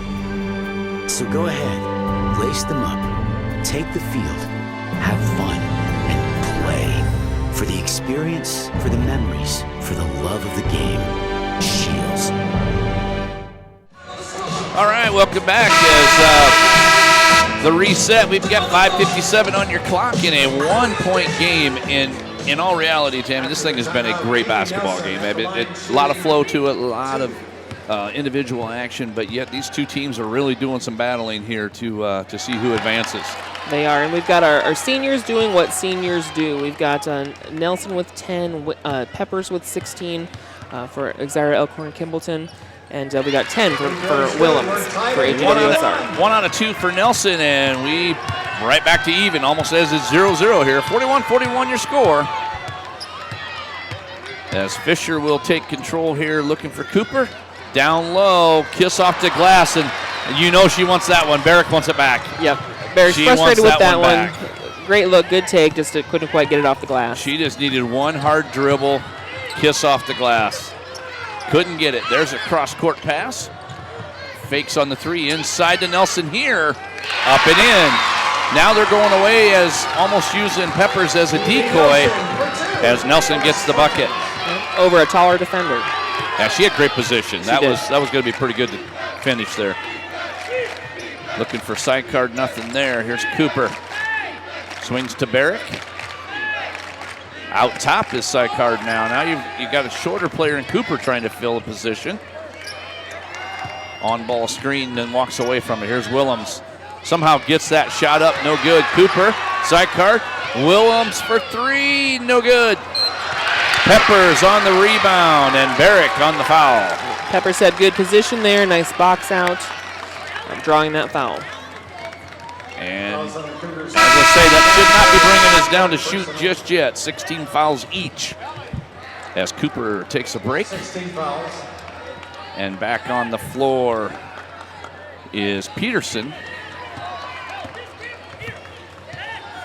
So go ahead, lace them up, take the field, have fun, and play. For the experience, for the memories, for the love of the game. Shields. All right, welcome back. As the reset, we've got 5:57 on your clock in a 1 point game. In all reality, Tammy, this thing has been a great basketball game. It's a lot of flow to it, a lot of individual action, but yet these two teams are really doing some battling here to see who advances. They are, and we've got our seniors doing what seniors do. We've got Nelson with 10, Peppers with 16 for Exira, Elkhorn, Kimballton, and we got 10 for Willems for AGWSR. 1 out of 2 for Nelson, and we right back to even, almost as it's 0-0 here. 41-41 your score. As Fisher will take control here, looking for Cooper. Down low, kiss off the glass, and you know she wants that one. Barrick wants it back. Yep, Barrick's frustrated with that one. Great look, good take, just couldn't quite get it off the glass. She just needed one hard dribble, kiss off the glass. Couldn't get it. There's a cross-court pass. Fakes on the three, inside to Nelson here, up and in. Now they're going away as almost using Peppers as a decoy as Nelson gets the bucket. Over a taller defender. Yeah, she had great position. That was going to be pretty good to finish there. Looking for side card, nothing there. Here's Cooper. Swings to Barrick. Out top is side card now. Now you've got a shorter player in Cooper trying to fill a position. On ball screen, then walks away from it. Here's Willems. Somehow gets that shot up, no good. Cooper, side card. Willems for three, no good. Peppers on the rebound, and Barrick on the foul. Peppers had good position there, nice box out. Drawing that foul. And as I say, that should not be bringing us down to shoot just yet. 16 fouls each as Cooper takes a break. 16 fouls. And back on the floor is Peterson.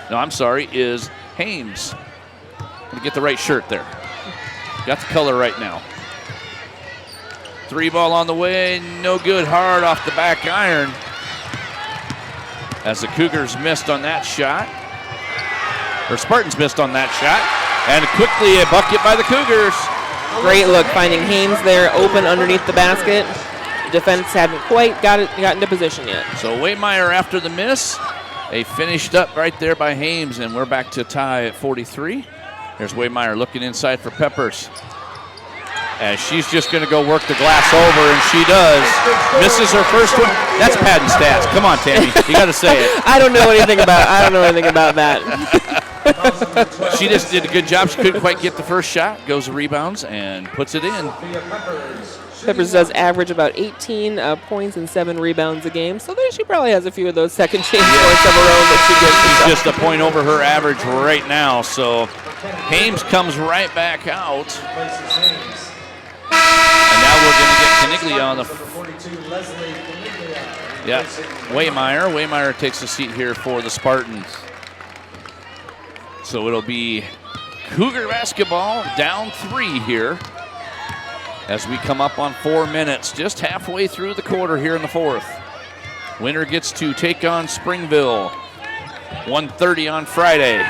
No, I'm sorry, is Hames. Gonna get the right shirt there. Got the color right now. Three ball on the way, no good, hard off the back iron. As the Cougars missed on that shot. Or Spartans missed on that shot. And quickly a bucket by the Cougars. Great look finding Haynes there open underneath the basket. Defense hadn't quite got into position yet. So Waymeyer after the miss. They finished up right there by Haynes, and we're back to tie at 43. There's Waymeyer looking inside for Peppers. As she's just going to go work the glass over, and she does. Misses her first one. That's padding stats. Come on, Tammy. You got to say it. I don't know anything about that. She just did a good job. She couldn't quite get the first shot. Goes to rebounds and puts it in. Peppers does average about 18 points and 7 rebounds a game, so there she probably has a few of those second chance points of her own that she gets. She's just a point over her average right now, so Haynes comes right back out. And now we're going to get Caniglia on the... Yeah, Waymeyer. Waymeyer takes a seat here for the Spartans. So it'll be Cougar basketball down 3 here as we come up on 4 minutes, just halfway through the quarter here in the fourth. Winner gets to take on Springville, 1:30 on Friday.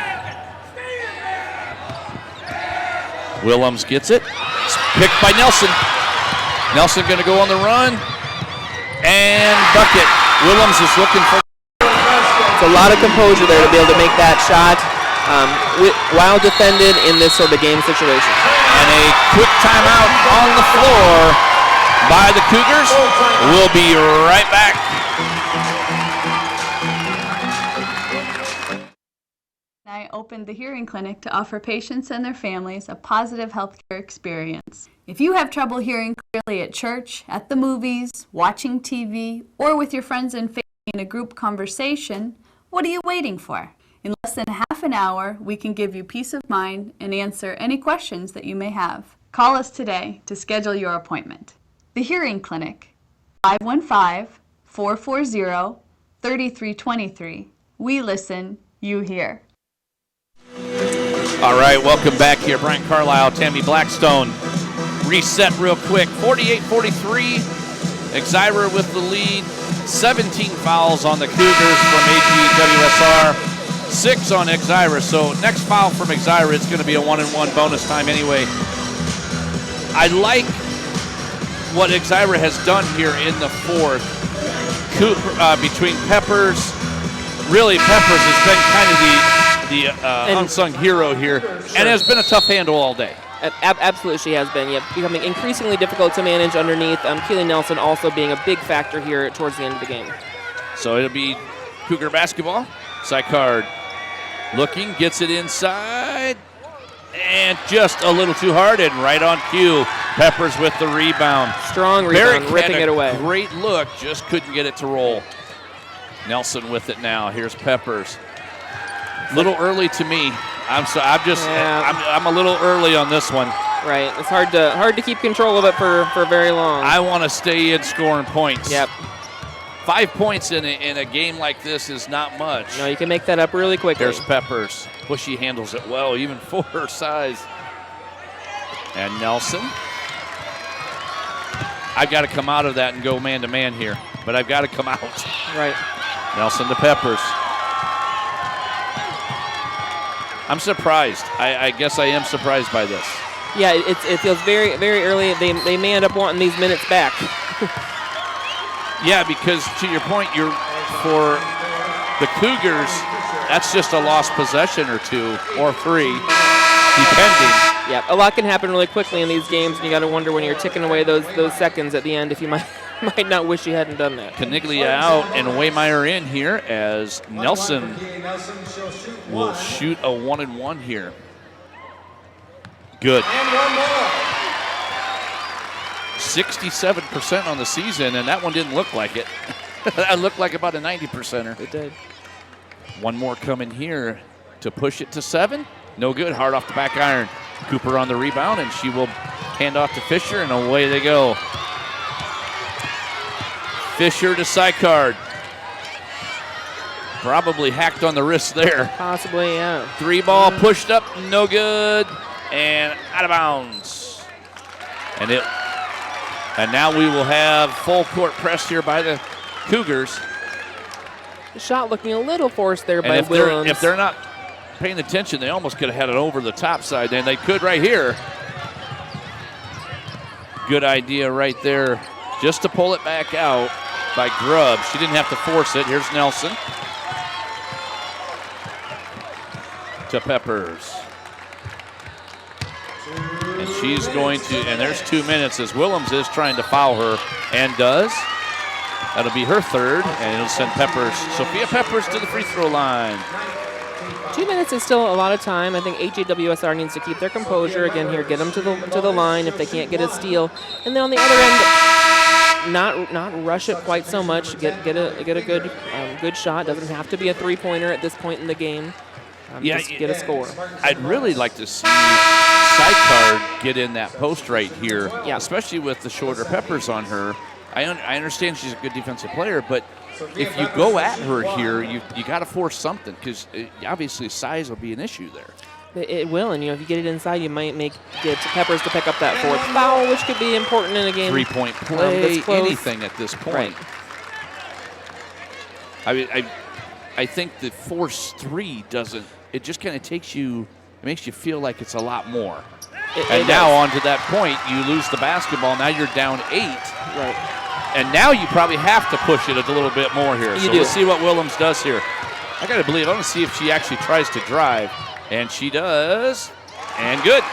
Willems gets it. It's picked by Nelson. Nelson going to go on the run. And bucket. Willems is looking for... It's a lot of composure there to be able to make that shot while defended in this sort of game situation. And a quick timeout on the floor by the Cougars. We'll be right back. I opened the Hearing Clinic to offer patients and their families a positive healthcare experience. If you have trouble hearing clearly at church, at the movies, watching TV, or with your friends and family in a group conversation, what are you waiting for? In less than half an hour, we can give you peace of mind and answer any questions that you may have. Call us today to schedule your appointment. The Hearing Clinic, 515-440-3323. We listen, you hear. All right, welcome back here. Brian Carlisle, Tammy Blackstone. Reset real quick. 48-43. Exira with the lead. 17 fouls on the Cougars from AGWSR. 6 on Exira. So next foul from Exira, it's going to be a 1-and-1 bonus time anyway. I like what Exira has done here in the fourth. Between Peppers. Really, Peppers has been kind of the unsung hero here, and has been a tough handle all day. Absolutely, she has been. Becoming increasingly difficult to manage underneath. Keely Nelson also being a big factor here towards the end of the game. So it'll be Cougar basketball. Sykard looking, gets it inside, and just a little too hard, and right on cue. Peppers with the rebound. Strong rebound, ripping it away. Great look, just couldn't get it to roll. Nelson with it now. Here's Peppers. Little early to me. I'm a little early on this one. Right. It's hard to keep control of it for very long. I want to stay in scoring points. Yep. 5 points in a game like this is not much. No, you can make that up really quickly. There's Peppers. Bushy handles it well, even for her size. And Nelson. I've got to come out of that and go man-to-man here, but I've got to come out. Right. Nelson to Peppers. I'm surprised. I guess I am surprised by this. Yeah, it feels very, very early. They may end up wanting these minutes back. Yeah, because to your point, for the Cougars, that's just a lost possession or 2 or 3, depending. Yeah, a lot can happen really quickly in these games, and you got to wonder when you're ticking away those seconds at the end if you might not wish you hadn't done that. Caniglia out and Waymeyer in here as Nelson will shoot a 1-and-1 here. Good. 67% on the season, and that one didn't look like it. That looked like about a 90%er. It did. One more coming here to push it to 7. No good. Hard off the back iron. Cooper on the rebound, and she will hand off to Fisher, and away they go. Fisher to Sykard. Probably hacked on the wrist there. Possibly, yeah. 3 ball pushed up, no good, and out of bounds. And it And now we will have full court press here by the Cougars. The shot looking a little forced there And by Willems. if they're not paying attention, they almost could have had it over the top side, and they could right here. Good idea right there, just to pull it back out by Grubb. She didn't have to force it. Here's Nelson to Peppers. And she's going to, and there's 2 minutes as Willems is trying to foul her and does. That'll be her third, and it'll send Peppers, Sophia Peppers, to the free throw line. 2 minutes is still a lot of time. I think AGWSR needs to keep their composure. Again, here, get them to the line if they can't get a steal. And then on the other end, not rush it quite so much. Get a good shot. Doesn't have to be a three-pointer at this point in the game. Just get a score. I'd really like to see Sidecard get in that post right here, especially with the shorter Peppers on her. I understand she's a good defensive player, but if you go at her here, you got to force something, because obviously size will be an issue there. It will, and if you get it inside, you might get Peppers to pick up that fourth foul, which could be important in a game. 3-point play, anything at this point. Right. I think the force three doesn't. It just kind of takes you. It makes you feel like it's a lot more. And now on to that point, you lose the basketball. Now you're down 8. Right. And now you probably have to push it a little bit more here. So let's see what Willems does here. I got to believe. I want to see if she actually tries to drive. And she does. And good.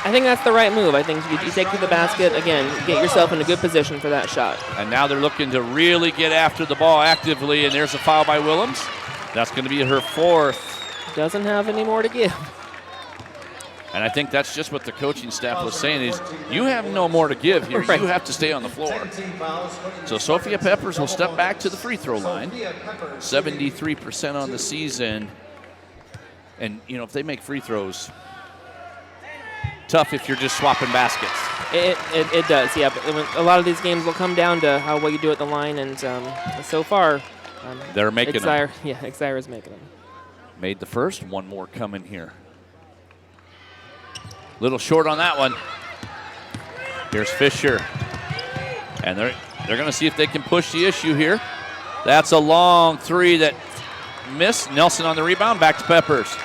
I think that's the right move. I think you take to the basket, again, get yourself in a good position for that shot. And now they're looking to really get after the ball actively. And there's a foul by Willems. That's going to be her fourth. Doesn't have any more to give. And I think that's just what the coaching staff was saying is, you have no more to give here. Right. You have to stay on the floor. So Sophia Peppers will step back to the free throw line. 73% on the season. And, if they make free throws, tough if you're just swapping baskets. It does, yeah. But a lot of these games will come down to how well you do at the line. And so far, they're making them. Yeah, Exira's making them. Made the first. One more coming here. Little short on that one. Here's Fisher. And they're going to see if they can push the issue here. That's a long three that missed. Nelson on the rebound. Back to Peppers.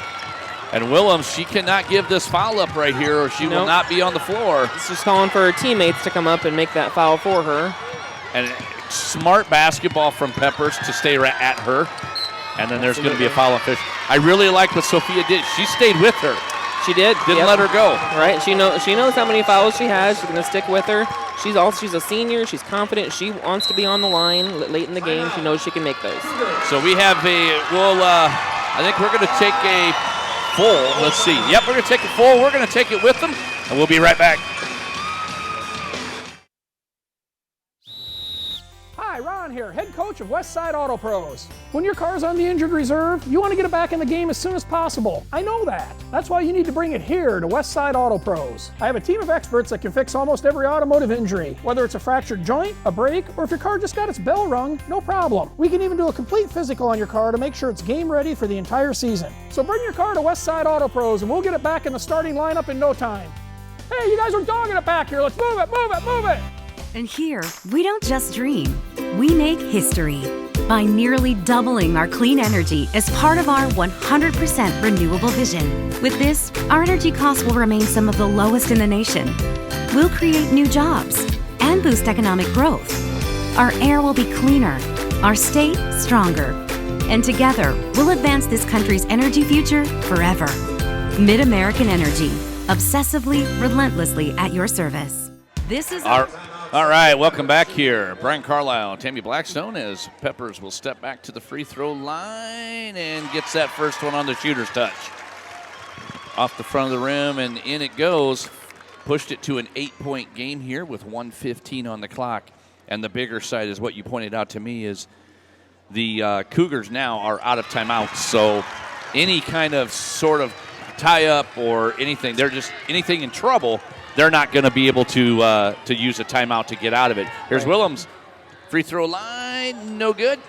And Willems, she cannot give this foul up right here or she will not be on the floor. It's just calling for her teammates to come up and make that foul for her. And smart basketball from Peppers to stay right at her. And then there's going to be a foul on Fisher. I really like what Sophia did. She stayed with her. She did. Didn't let her go. Right. She knows how many fouls she has. She's going to stick with her. She's a senior. She's confident. She wants to be on the line late in the game. She knows she can make those. So we have I think we're going to take a full. Let's see. Yep, we're going to take a full. We're going to take it with them, and we'll be right back. Hi, Ron here, head coach of Westside Auto Pros. When your car's on the injured reserve, you want to get it back in the game as soon as possible. I know that. That's why you need to bring it here to Westside Auto Pros. I have a team of experts that can fix almost every automotive injury. Whether it's a fractured joint, a brake, or if your car just got its bell rung, no problem. We can even do a complete physical on your car to make sure it's game ready for the entire season. So bring your car to Westside Auto Pros and we'll get it back in the starting lineup in no time. Hey, you guys are dogging it back here. Let's move it, move it, move it. And here, we don't just dream, we make history by nearly doubling our clean energy as part of our 100% renewable vision. With this, our energy costs will remain some of the lowest in the nation. We'll create new jobs and boost economic growth. Our air will be cleaner, our state stronger, and together, we'll advance this country's energy future forever. Mid-American Energy, obsessively, relentlessly at your service. This is All right, welcome back here. Brian Carlisle, Tammy Blackstone, as Peppers will step back to the free throw line and gets that first one on the shooter's touch. Off the front of the rim, and in it goes. Pushed it to an 8-point game here with 1:15 on the clock. And the bigger side is what you pointed out to me is the Cougars now are out of timeouts. So any kind of sort of tie-up or anything, they're just anything in trouble, they're not going to be able to use a timeout to get out of it. Here's Willems. Free throw line, no good.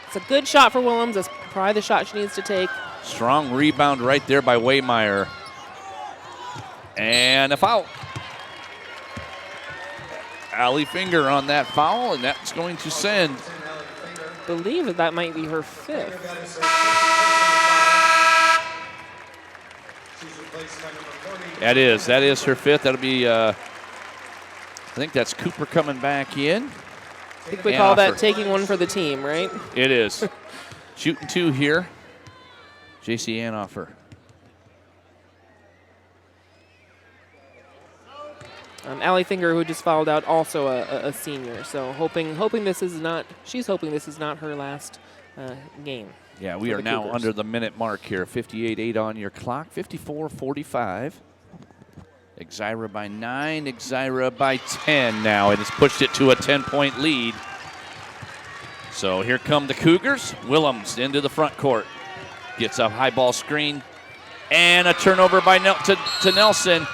It's a good shot for Willems. That's probably the shot she needs to take. Strong rebound right there by Waymeyer. And a foul. Allie Finger on that foul, and that's going to send. I believe that might be her 5th. That is her 5th. That'll be, I think that's Cooper coming back in. I think we call that taking one for the team, right? It is. Shooting 2 here. J.C. Anoffer. Allie Finger, who just fouled out, also a senior. So hoping this is not. She's hoping this is not her last game. Yeah, we are now under the minute mark here. 58-8 on your clock. 54-45. Exira by 9. Exira by 10 now. It has pushed it to a 10-point lead. So here come the Cougars. Willems into the front court. Gets a high ball screen. And a turnover by to Nelson.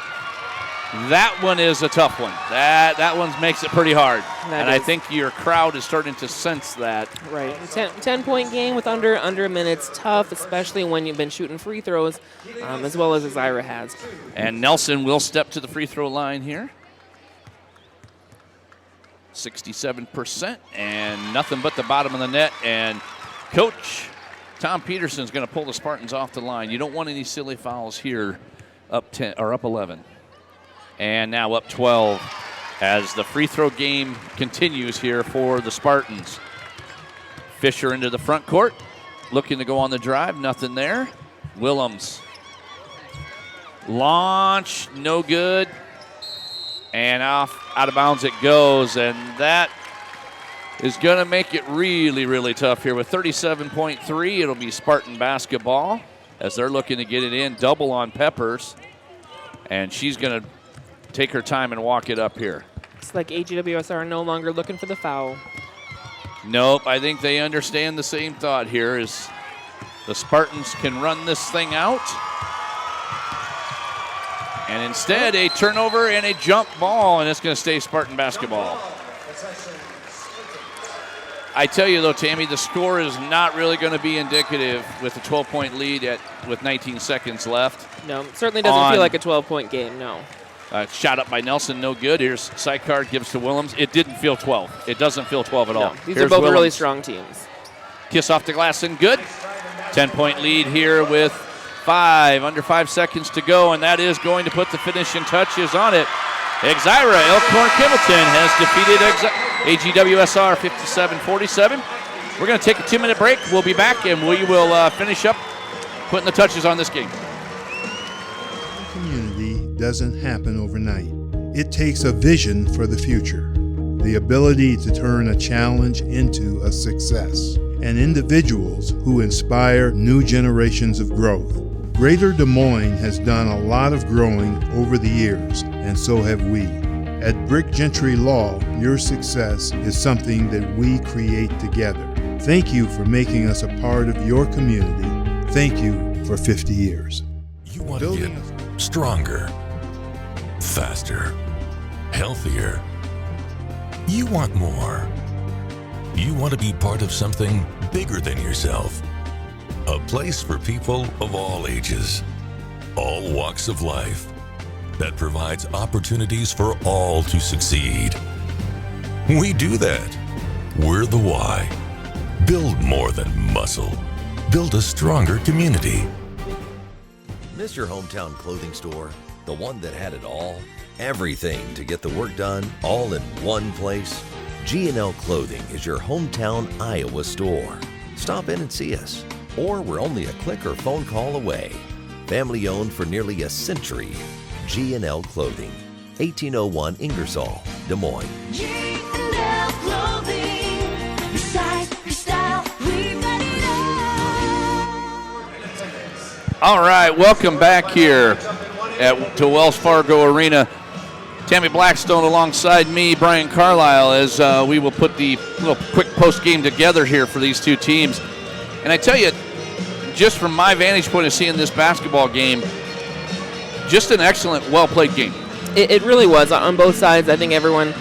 That one is a tough one. That one makes it pretty hard. I think your crowd is starting to sense that. Right. 10-point game with under a minute's tough, especially when you've been shooting free throws, as well as Exira has. And Nelson will step to the free throw line here. 67% and nothing but the bottom of the net. And Coach Tom Peterson's going to pull the Spartans off the line. You don't want any silly fouls here. Up 10 or up 11. And now up 12 as the free throw game continues here for the Spartans. Fisher into the front court, looking to go on the drive, nothing there. Willems. Launch, no good. And out of bounds it goes, and that is going to make it really, really tough here. With 37.3, it'll be Spartan basketball as they're looking to get it in. Double on Peppers, and she's going to take her time and walk it up here. It's like AGWSR no longer looking for the foul. Nope, I think they understand the same thought here is the Spartans can run this thing out. And instead, a turnover and a jump ball, and it's going to stay Spartan basketball. I tell you, though, Tammy, the score is not really going to be indicative with a 12-point lead with 19 seconds left. No, it certainly doesn't feel like a 12-point game, no. Shot up by Nelson, no good. Here's Sykard, gives to Willems. It didn't feel 12. It doesn't feel 12 at all. These are both really strong teams. Kiss off the glass and good. 10-point lead here with under 5 seconds to go, and that is going to put the finishing touches on it. Exira Elkhorn Kimballton has defeated AGWSR 57-47. We're going to take a 2-minute break. We'll be back, and we will finish up putting the touches on this game. Community doesn't happen overnight. It takes a vision for the future, the ability to turn a challenge into a success, and individuals who inspire new generations of growth. Greater Des Moines has done a lot of growing over the years, and so have we. At Brick Gentry Law, your success is something that we create together. Thank you for making us a part of your community. Thank you for 50 years. You want to get stronger, faster, healthier. You want more. You want to be part of something bigger than yourself. A place for people of all ages, all walks of life, that provides opportunities for all to succeed. We do that. We're the why. Build more than muscle. Build a stronger community. Miss your hometown clothing store? The one that had it all? Everything to get the work done, all in one place? G&L Clothing is your hometown Iowa store. Stop in and see us. Or we're only a click or phone call away. Family owned for nearly a century. G&L Clothing, 1801 Ingersoll, Des Moines. G&L Clothing, beside your style, we've got it all. All right, welcome back here to Wells Fargo Arena. Tammy Blackstone alongside me, Brian Carlisle, as we will put the little quick post game together here for these two teams. And I tell you, just from my vantage point of seeing this basketball game, just an excellent, well-played game. It really was on both sides. I think everyone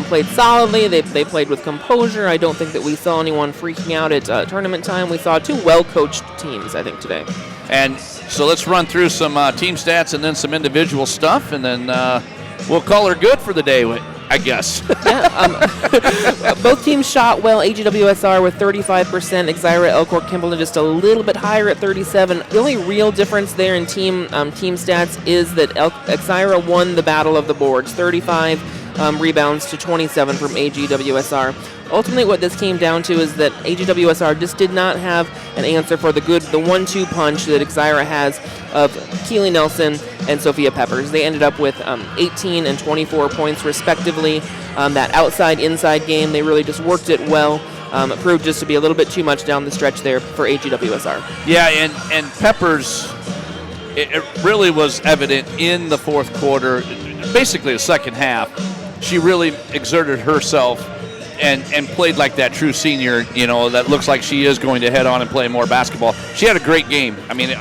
played solidly. They played with composure. I don't think that we saw anyone freaking out at tournament time. We saw two well-coached teams, I think, today. And so let's run through some team stats and then some individual stuff, and then we'll call her good for the day. I guess. Both teams shot well. AGWSR with 35%. Exira Elkhorn Kimball just a little bit higher at 37. The only real difference there in team stats is that Exira won the battle of the boards, 35 rebounds to 27 from AGWSR. Ultimately, what this came down to is that AGWSR just did not have an answer for the 1-2 punch that Exira has of Keely Nelson and Sophia Peppers. They ended up with 18 and 24 points respectively. That outside-inside game, they really just worked it well. It proved just to be a little bit too much down the stretch there for AGWSR. Yeah, and Peppers, it really was evident in the fourth quarter, basically the second half. She really exerted herself and played like that true senior, that looks like she is going to head on and play more basketball. She had a great game. I mean, it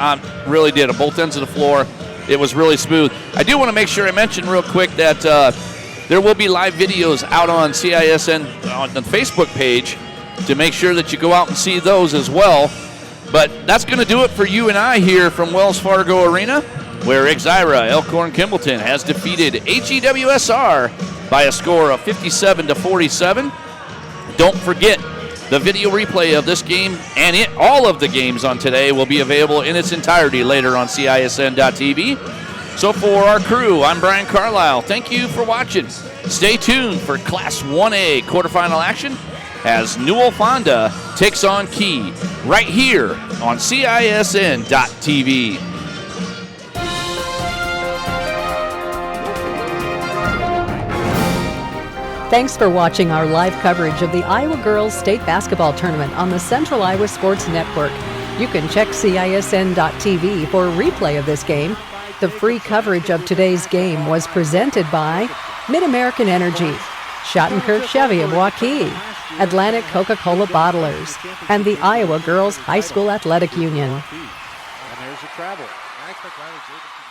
really did. On both ends of the floor, it was really smooth. I do want to make sure I mention real quick that there will be live videos out on CISN on the Facebook page to make sure that you go out and see those as well. But that's going to do it for you and I here from Wells Fargo Arena, where Exira Elkhorn Kimballton has defeated AGWSR by a score of 57-47. Don't forget, the video replay of this game and all of the games on today will be available in its entirety later on CISN.TV. So for our crew, I'm Brian Carlisle. Thank you for watching. Stay tuned for Class 1A quarterfinal action as Newell Fonda takes on Key right here on CISN.TV. Thanks for watching our live coverage of the Iowa Girls State Basketball Tournament on the Central Iowa Sports Network. You can check CISN.TV for a replay of this game. The free coverage of today's game was presented by Mid-American Energy, Schottenkirk Chevy of Waukee, Atlantic Coca-Cola Bottlers, and the Iowa Girls High School Athletic Union. And there's a travel. I expect Riley Jacobs.